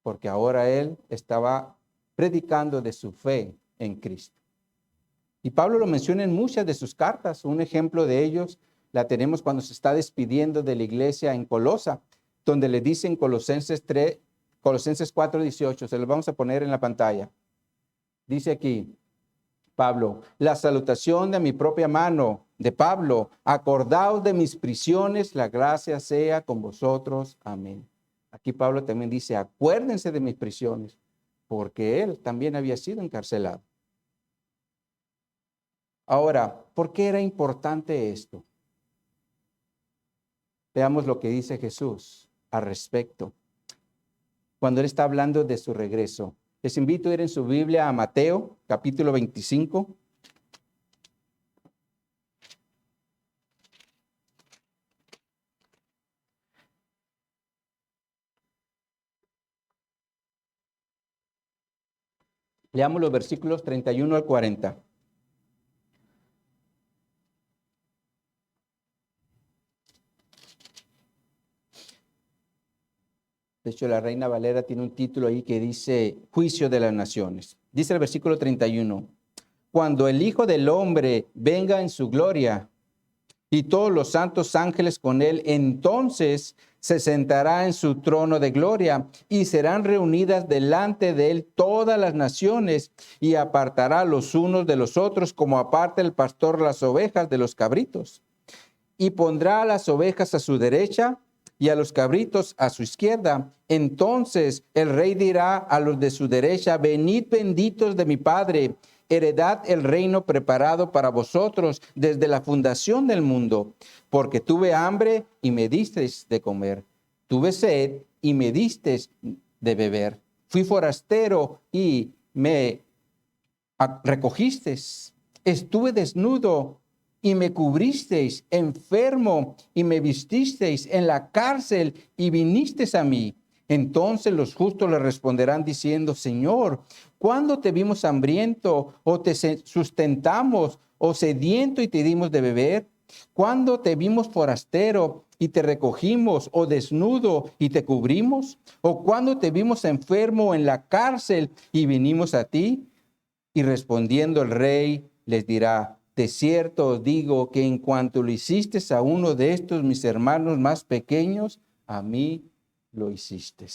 Porque ahora él estaba predicando de su fe en Cristo. Y Pablo lo menciona en muchas de sus cartas. Un ejemplo de ellos la tenemos cuando se está despidiendo de la iglesia en Colosa, donde le dice en Colosenses 4:18, se lo vamos a poner en la pantalla. Dice aquí, Pablo, la salutación de mi propia mano, de Pablo, acordaos de mis prisiones, la gracia sea con vosotros. Amén. Aquí Pablo también dice, acuérdense de mis prisiones, porque él también había sido encarcelado. Ahora, ¿por qué era importante esto? Veamos lo que dice Jesús al respecto, cuando él está hablando de su regreso. Les invito a ir en su Biblia a Mateo, capítulo 25. Leamos los versículos 31 al 40. De hecho, la Reina Valera tiene un título ahí que dice Juicio de las Naciones. Dice el versículo 31. Cuando el Hijo del Hombre venga en su gloria y todos los santos ángeles con él, entonces se sentará en su trono de gloria y serán reunidas delante de él todas las naciones y apartará los unos de los otros como aparta el pastor las ovejas de los cabritos. Y pondrá a las ovejas a su derecha y a los cabritos a su izquierda. Entonces el rey dirá a los de su derecha, venid benditos de mi Padre, heredad el reino preparado para vosotros desde la fundación del mundo, porque tuve hambre y me disteis de comer, tuve sed y me disteis de beber, fui forastero y me recogisteis, estuve desnudo y me cubristeis, enfermo y me vististeis, en la cárcel y vinisteis a mí. Entonces los justos le responderán diciendo, Señor, ¿cuándo te vimos hambriento o te sustentamos o sediento y te dimos de beber? ¿Cuándo te vimos forastero y te recogimos o desnudo y te cubrimos? ¿O cuándo te vimos enfermo en la cárcel y vinimos a ti? Y respondiendo el rey les dirá, de cierto os digo que en cuanto lo hiciste a uno de estos mis hermanos más pequeños, a mí lo hiciste.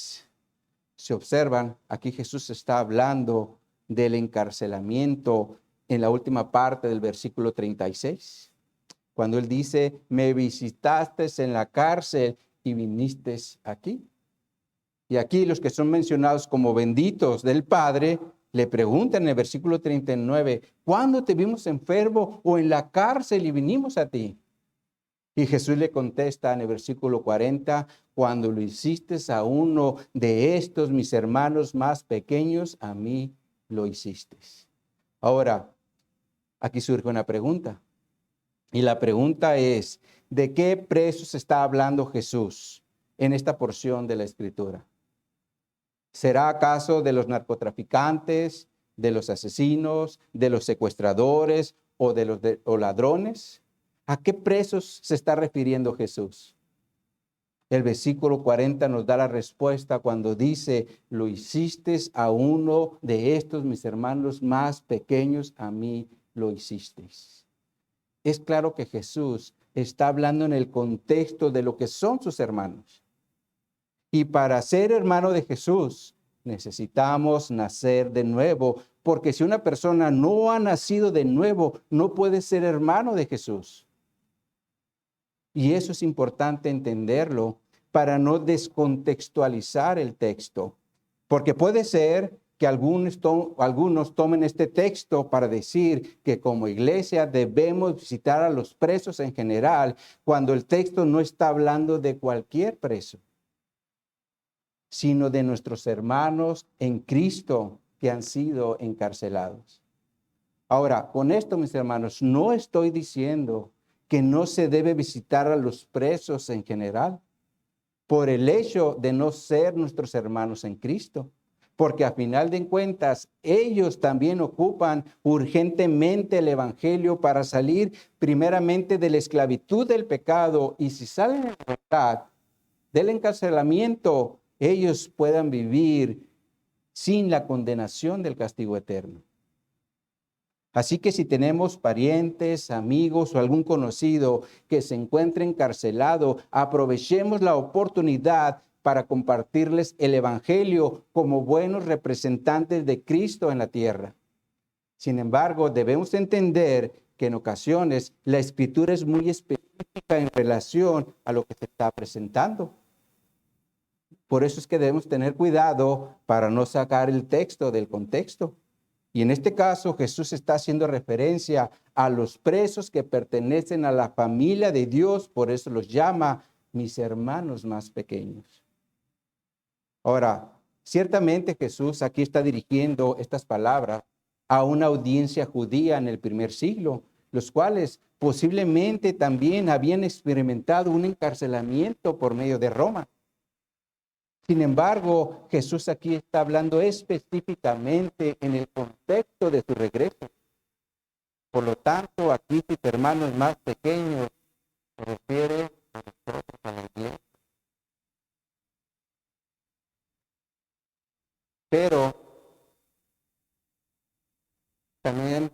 Se observan, aquí Jesús está hablando del encarcelamiento en la última parte del versículo 36. Cuando él dice, me visitaste en la cárcel y viniste aquí. Y aquí los que son mencionados como benditos del Padre, le preguntan en el versículo 39, ¿cuándo te vimos enfermo o en la cárcel y vinimos a ti? Y Jesús le contesta en el versículo 40, cuando lo hiciste a uno de estos mis hermanos más pequeños, a mí lo hiciste. Ahora, aquí surge una pregunta. Y la pregunta es, ¿de qué presos está hablando Jesús en esta porción de la Escritura? ¿Será acaso de los narcotraficantes, de los asesinos, de los secuestradores o de los ladrones? ¿A qué presos se está refiriendo Jesús? El versículo 40 nos da la respuesta cuando dice, lo hiciste a uno de estos mis hermanos más pequeños, a mí lo hicisteis. Es claro que Jesús está hablando en el contexto de lo que son sus hermanos. Y para ser hermano de Jesús, Necesitamos nacer de nuevo, porque si una persona no ha nacido de nuevo, no puede ser hermano de Jesús. Y eso es importante entenderlo para no descontextualizar el texto, porque puede ser que algunos tomen este texto para decir que como iglesia debemos visitar a los presos en general, cuando el texto no está hablando de cualquier preso, sino de nuestros hermanos en Cristo que han sido encarcelados. Ahora, con esto, mis hermanos, no estoy diciendo que no se debe visitar a los presos en general por el hecho de no ser nuestros hermanos en Cristo, porque a final de cuentas ellos también ocupan urgentemente el evangelio para salir primeramente de la esclavitud del pecado, y si salen en libertad del encarcelamiento, ellos puedan vivir sin la condenación del castigo eterno. Así que si tenemos parientes, amigos o algún conocido que se encuentre encarcelado, aprovechemos la oportunidad para compartirles el evangelio como buenos representantes de Cristo en la tierra. Sin embargo, debemos entender que en ocasiones la escritura es muy específica en relación a lo que se está presentando. Por eso es que debemos tener cuidado para no sacar el texto del contexto. Y en este caso, Jesús está haciendo referencia a los presos que pertenecen a la familia de Dios, por eso los llama mis hermanos más pequeños. Ahora, ciertamente Jesús aquí está dirigiendo estas palabras a una audiencia judía en el primer siglo, los cuales posiblemente también habían experimentado un encarcelamiento por medio de Roma. Sin embargo, Jesús aquí está hablando específicamente en el contexto de su regreso. Por lo tanto, aquí sus hermanos más pequeños se refiere a nosotros, a la iglesia. Pero también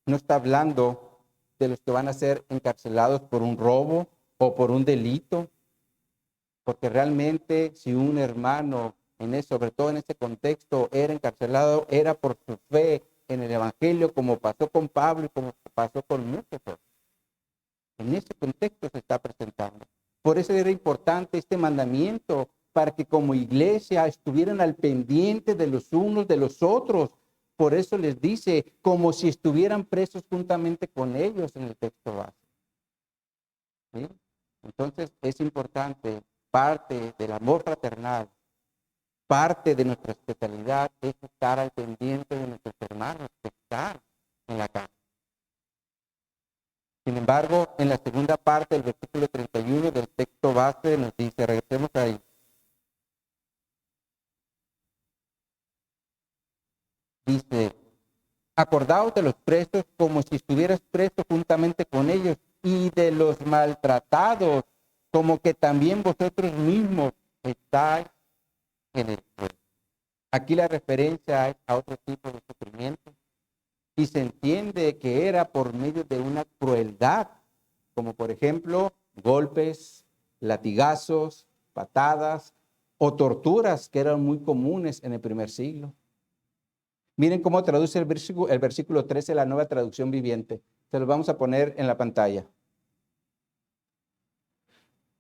no está hablando de los que van a ser encarcelados por un robo o por un delito, porque realmente si un hermano, sobre todo en ese contexto, era encarcelado, era por su fe en el evangelio, como pasó con Pablo y como pasó con muchos otros. En ese contexto se está presentando. Por eso era importante este mandamiento, para que como iglesia estuvieran al pendiente de los unos de los otros. Por eso les dice, como si estuvieran presos juntamente con ellos en el texto base. ¿Sí? Entonces es importante, parte del amor fraternal, parte de nuestra especialidad es estar al pendiente de nuestros hermanos que están en la casa. Sin embargo, en la segunda parte del versículo 31 del texto base nos dice, regresemos ahí. Dice, acordaos de los presos como si estuvieras preso juntamente con ellos, y de los maltratados como que también vosotros mismos estáis en el pueblo. Aquí la referencia es a otro tipo de sufrimiento, y se entiende que era por medio de una crueldad, como por ejemplo golpes, latigazos, patadas o torturas que eran muy comunes en el primer siglo. Miren cómo traduce el versículo 13, la Nueva Traducción Viviente. Se los vamos a poner en la pantalla.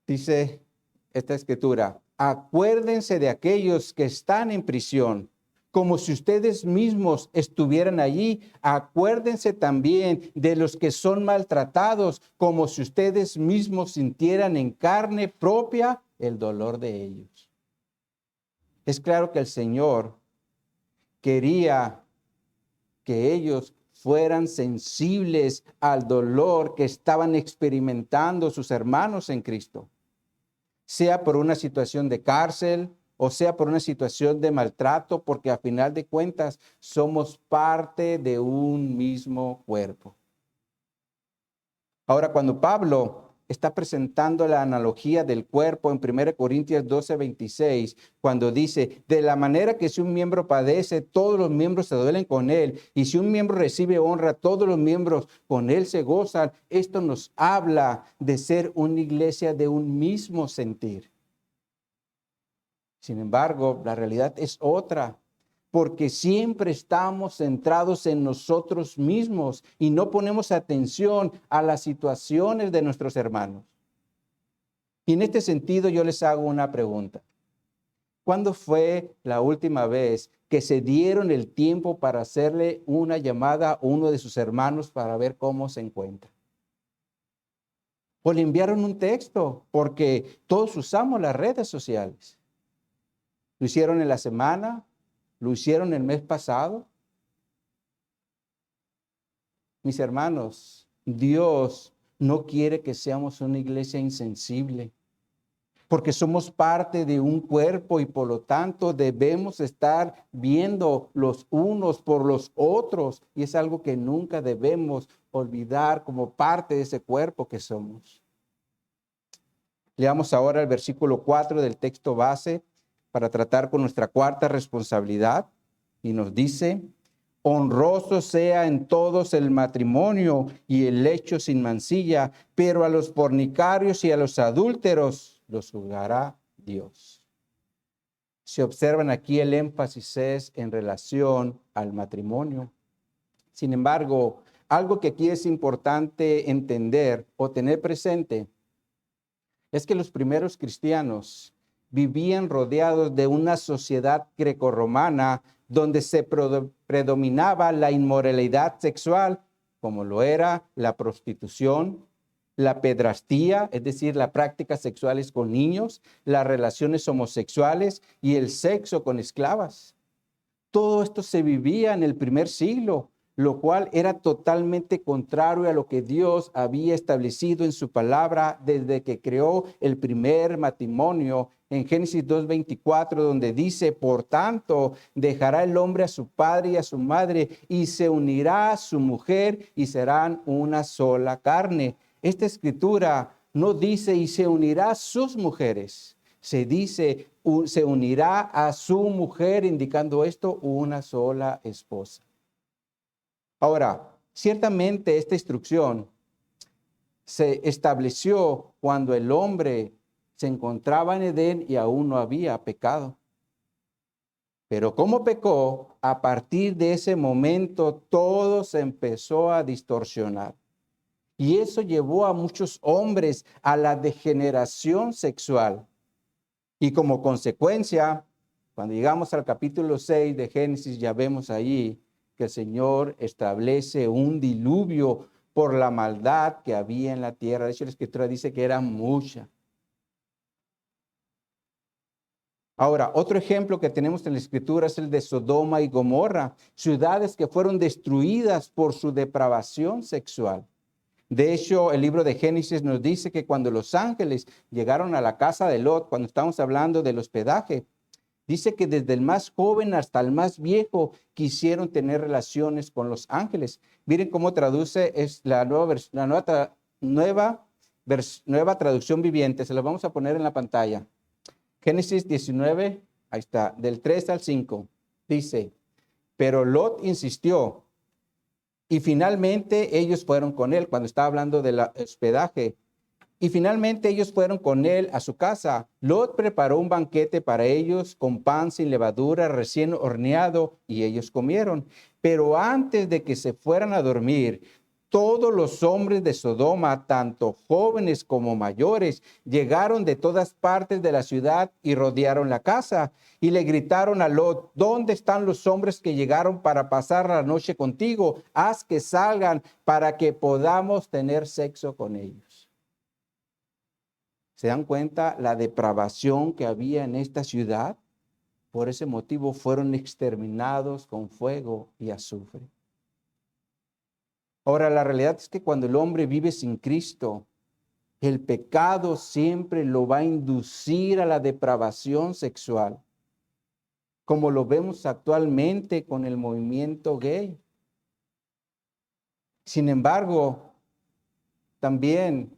Dice esta escritura, acuérdense de aquellos que están en prisión, como si ustedes mismos estuvieran allí. Acuérdense también de los que son maltratados, como si ustedes mismos sintieran en carne propia el dolor de ellos. Es claro que el Señor quería que ellos fueran sensibles al dolor que estaban experimentando sus hermanos en Cristo, sea por una situación de cárcel o sea por una situación de maltrato, porque a final de cuentas somos parte de un mismo cuerpo. Ahora, cuando Pablo está presentando la analogía del cuerpo en 1 Corintios 12:26, cuando dice, de la manera que si un miembro padece, todos los miembros se duelen con él, y si un miembro recibe honra, todos los miembros con él se gozan. Esto nos habla de ser una iglesia de un mismo sentir. Sin embargo, la realidad es otra, porque siempre estamos centrados en nosotros mismos y no ponemos atención a las situaciones de nuestros hermanos. Y en este sentido yo les hago una pregunta. ¿Cuándo fue la última vez que se dieron el tiempo para hacerle una llamada a uno de sus hermanos para ver cómo se encuentra? O le enviaron un texto, porque todos usamos las redes sociales. Lo hicieron en la semana, lo hicieron el mes pasado. Mis hermanos, Dios no quiere que seamos una iglesia insensible, porque somos parte de un cuerpo y por lo tanto debemos estar viendo los unos por los otros, y es algo que nunca debemos olvidar como parte de ese cuerpo que somos. Leamos ahora el versículo 4 del texto base para tratar con nuestra cuarta responsabilidad, y nos dice: honroso sea en todos el matrimonio y el lecho sin mancilla, pero a los fornicarios y a los adúlteros los juzgará Dios. Si observan aquí, el énfasis es en relación al matrimonio. Sin embargo, algo que aquí es importante entender o tener presente es que los primeros cristianos vivían rodeados de una sociedad grecorromana donde se predominaba la inmoralidad sexual, como lo era la prostitución, la pedrastía, es decir, las prácticas sexuales con niños, las relaciones homosexuales y el sexo con esclavas. Todo esto se vivía en el primer siglo, lo cual era totalmente contrario a lo que Dios había establecido en su palabra desde que creó el primer matrimonio en Génesis 2:24, donde dice: por tanto, dejará el hombre a su padre y a su madre y se unirá a su mujer y serán una sola carne. Esta escritura no dice y se unirá a sus mujeres. Se dice se unirá a su mujer, indicando esto, una sola esposa. Ahora, ciertamente esta instrucción se estableció cuando el hombre se encontraba en Edén y aún no había pecado. Pero como pecó, a partir de ese momento todo se empezó a distorsionar. Y eso llevó a muchos hombres a la degeneración sexual. Y como consecuencia, cuando llegamos al capítulo 6 de Génesis, ya vemos ahí que el Señor establece un diluvio por la maldad que había en la tierra. De hecho, la Escritura dice que era mucha. Ahora, otro ejemplo que tenemos en la Escritura es el de Sodoma y Gomorra, ciudades que fueron destruidas por su depravación sexual. De hecho, el libro de Génesis nos dice que cuando los ángeles llegaron a la casa de Lot, cuando estamos hablando del hospedaje, dice que desde el más joven hasta el más viejo quisieron tener relaciones con los ángeles. Miren cómo traduce es nueva traducción viviente. Se la vamos a poner en la pantalla. Génesis 19, ahí está, del 3 al 5. Dice: pero Lot insistió y finalmente ellos fueron con él, cuando estaba hablando del hospedaje. Y finalmente ellos fueron con él a su casa. Lot preparó un banquete para ellos con pan sin levadura, recién horneado, y ellos comieron. Pero antes de que se fueran a dormir, todos los hombres de Sodoma, tanto jóvenes como mayores, llegaron de todas partes de la ciudad y rodearon la casa. Y le gritaron a Lot: ¿dónde están los hombres que llegaron para pasar la noche contigo? Haz que salgan para que podamos tener sexo con ellos. ¿Se dan cuenta la depravación que había en esta ciudad? Por ese motivo fueron exterminados con fuego y azufre. Ahora, la realidad es que cuando el hombre vive sin Cristo, el pecado siempre lo va a inducir a la depravación sexual, como lo vemos actualmente con el movimiento gay. Sin embargo, también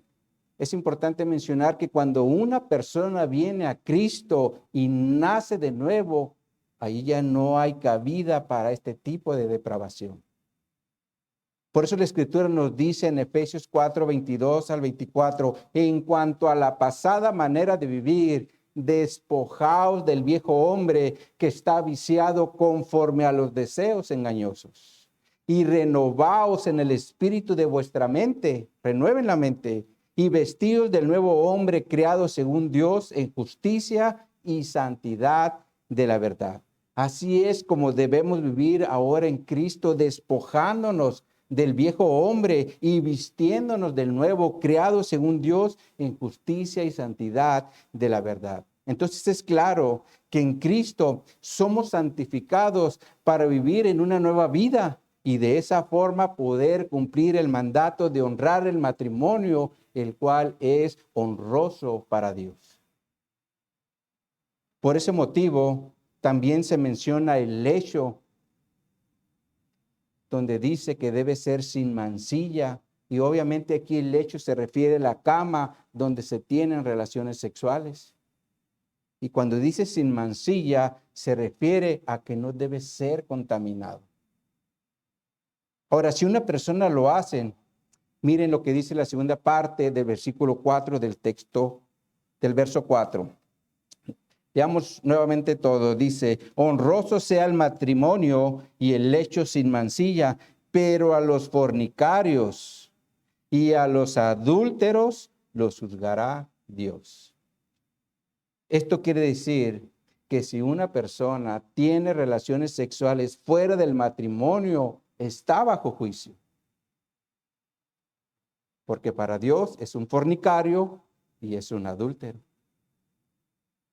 es importante mencionar que cuando una persona viene a Cristo y nace de nuevo, ahí ya no hay cabida para este tipo de depravación. Por eso la Escritura nos dice en Efesios 4, 22 al 24, en cuanto a la pasada manera de vivir, despojaos del viejo hombre que está viciado conforme a los deseos engañosos. Y renovaos en el espíritu de vuestra mente, renueven la mente, y vestidos del nuevo hombre creado según Dios en justicia y santidad de la verdad. Así es como debemos vivir ahora en Cristo, despojándonos del viejo hombre y vistiéndonos del nuevo, creado según Dios en justicia y santidad de la verdad. Entonces es claro que en Cristo somos santificados para vivir en una nueva vida y de esa forma poder cumplir el mandato de honrar el matrimonio, el cual es honroso para Dios. Por ese motivo, también se menciona el lecho, donde dice que debe ser sin mancilla. Y obviamente aquí el lecho se refiere a la cama donde se tienen relaciones sexuales. Y cuando dice sin mancilla, se refiere a que no debe ser contaminado. Ahora, si una persona lo hace, miren lo que dice la segunda parte del versículo 4 del texto, del verso 4. Veamos nuevamente todo. Dice, honroso sea el matrimonio y el lecho sin mancilla, pero a los fornicarios y a los adúlteros los juzgará Dios. Esto quiere decir que si una persona tiene relaciones sexuales fuera del matrimonio, está bajo juicio. Porque para Dios es un fornicario y es un adúltero.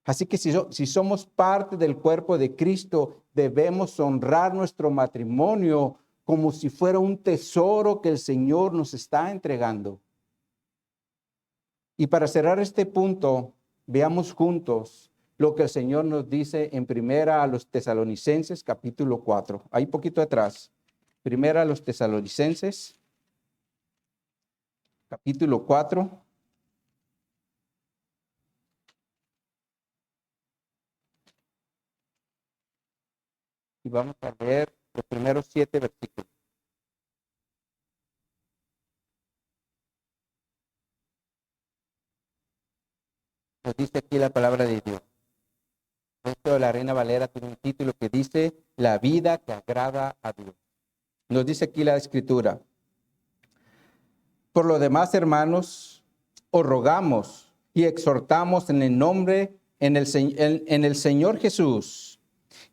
Así que si somos parte del cuerpo de Cristo, debemos honrar nuestro matrimonio como si fuera un tesoro que el Señor nos está entregando. Y para cerrar este punto, veamos juntos lo que el Señor nos dice en primera a los Tesalonicenses, capítulo 4. Ahí poquito atrás. Primera a los Tesalonicenses, capítulo 4. Y vamos a leer los primeros 7 versículos. Nos dice aquí la palabra de Dios. Esto de la Reina Valera tiene un título que dice, la vida que agrada a Dios. Nos dice aquí la Escritura. Por lo demás, hermanos, os rogamos y exhortamos en el nombre, en el Señor Jesús,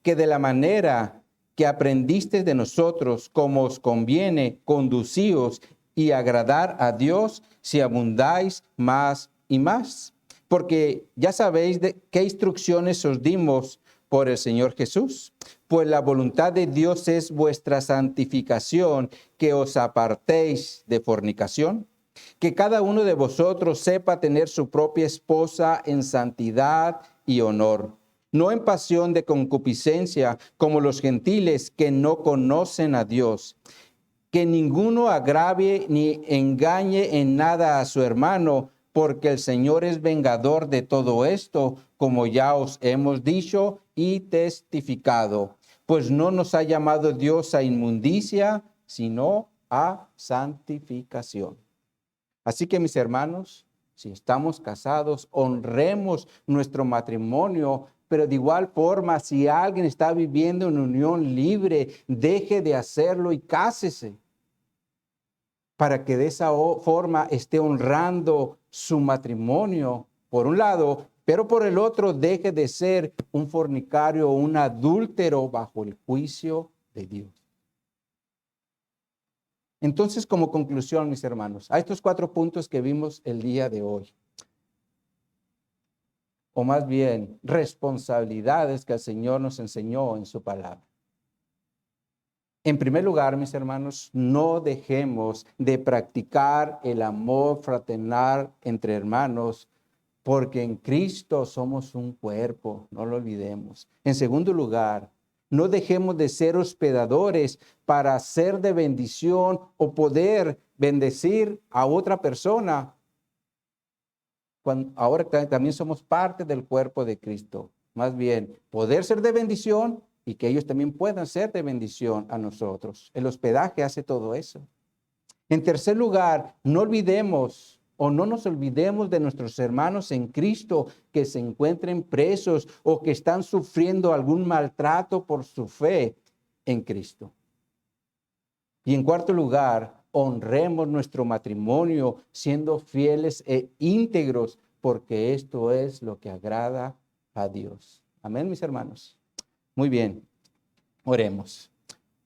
que de la manera que aprendisteis de nosotros, como os conviene, conducíos y agradar a Dios, si abundáis más y más. Porque ya sabéis de qué instrucciones os dimos por el Señor Jesús. Pues la voluntad de Dios es vuestra santificación, que os apartéis de fornicación. Que cada uno de vosotros sepa tener su propia esposa en santidad y honor, no en pasión de concupiscencia, como los gentiles que no conocen a Dios. Que ninguno agravie ni engañe en nada a su hermano, porque el Señor es vengador de todo esto, como ya os hemos dicho y testificado. Pues no nos ha llamado Dios a inmundicia, sino a santificación. Así que, mis hermanos, si estamos casados, honremos nuestro matrimonio, pero de igual forma, si alguien está viviendo en unión libre, deje de hacerlo y cásese, para que de esa forma esté honrando su matrimonio, por un lado, pero por el otro deje de ser un fornicario o un adúltero bajo el juicio de Dios. Entonces, como conclusión, mis hermanos, a estos 4 puntos que vimos el día de hoy, o más bien responsabilidades que el Señor nos enseñó en su palabra. En primer lugar, mis hermanos, no dejemos de practicar el amor fraternal entre hermanos, porque en Cristo somos un cuerpo, no lo olvidemos. En segundo lugar, no dejemos de ser hospedadores para ser de bendición o poder bendecir a otra persona. Ahora también somos parte del cuerpo de Cristo. Más bien, poder ser de bendición y que ellos también puedan ser de bendición a nosotros. El hospedaje hace todo eso. En tercer lugar, no olvidemos o no nos olvidemos de nuestros hermanos en Cristo que se encuentren presos o que están sufriendo algún maltrato por su fe en Cristo. Y en cuarto lugar, honremos nuestro matrimonio siendo fieles e íntegros, porque esto es lo que agrada a Dios. Amén, mis hermanos. Muy bien, oremos.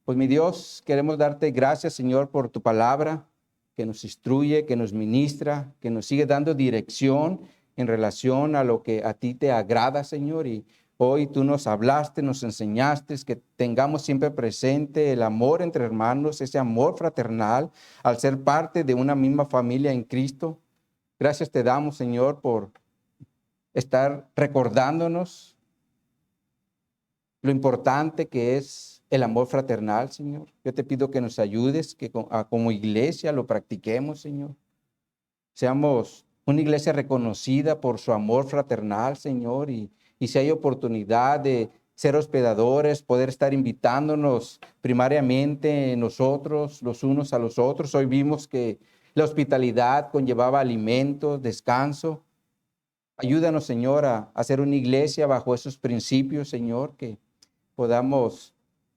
Pues mi Dios, queremos darte gracias, Señor, por tu palabra que nos instruye, que nos ministra, que nos sigue dando dirección en relación a lo que a ti te agrada, Señor. Y hoy tú nos hablaste, nos enseñaste que tengamos siempre presente el amor entre hermanos, ese amor fraternal, al ser parte de una misma familia en Cristo. Gracias te damos, Señor, por estar recordándonos lo importante que es el amor fraternal, Señor. Yo te pido que nos ayudes, que como iglesia lo practiquemos, Señor. Seamos una iglesia reconocida por su amor fraternal, Señor, y si hay oportunidad de ser hospedadores, poder estar invitándonos primariamente nosotros, los unos a los otros. Hoy vimos que la hospitalidad conllevaba alimentos, descanso. Ayúdanos, Señor, a hacer una iglesia bajo esos principios, Señor, que podamos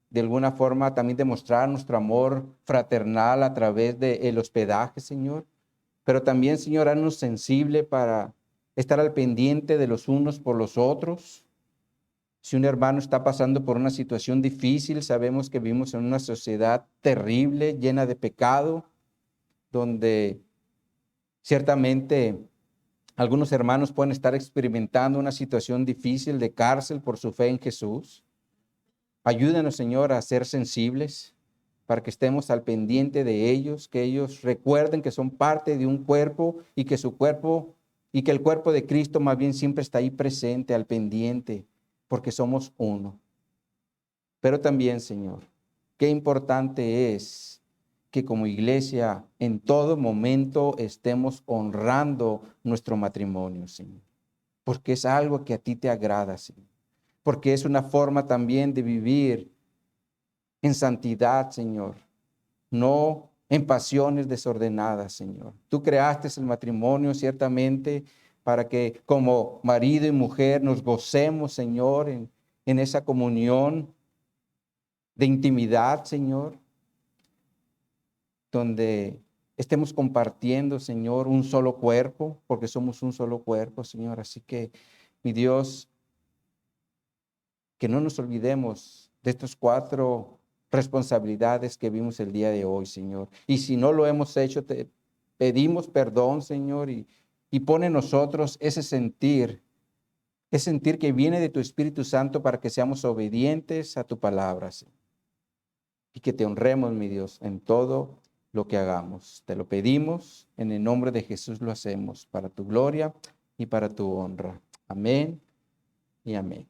de alguna forma también demostrar nuestro amor fraternal a través del hospedaje, Señor. Pero también, Señor, haznos sensible para estar al pendiente de los unos por los otros. Si un hermano está pasando por una situación difícil, sabemos que vivimos en una sociedad terrible, llena de pecado, donde ciertamente algunos hermanos pueden estar experimentando una situación difícil de cárcel por su fe en Jesús. Ayúdanos, Señor, a ser sensibles para que estemos al pendiente de ellos, que ellos recuerden que son parte de un cuerpo y que su cuerpo y que el cuerpo de Cristo más bien siempre está ahí presente, al pendiente, porque somos uno. Pero también, Señor, qué importante es que como iglesia en todo momento estemos honrando nuestro matrimonio, Señor, porque es algo que a ti te agrada, Señor, porque es una forma también de vivir en santidad, Señor, no en pasiones desordenadas, Señor. Tú creaste el matrimonio ciertamente para que como marido y mujer nos gocemos, Señor, en esa comunión de intimidad, Señor, donde estemos compartiendo, Señor, un solo cuerpo, porque somos un solo cuerpo, Señor. Así que, mi Dios, que no nos olvidemos de estos 4 responsabilidades que vimos el día de hoy, Señor. Y si no lo hemos hecho, te pedimos perdón, Señor, y pone en nosotros ese sentir que viene de tu Espíritu Santo para que seamos obedientes a tu palabra, Señor. Y que te honremos, mi Dios, en todo lo que hagamos. Te lo pedimos, en el nombre de Jesús lo hacemos, para tu gloria y para tu honra. Amén y amén.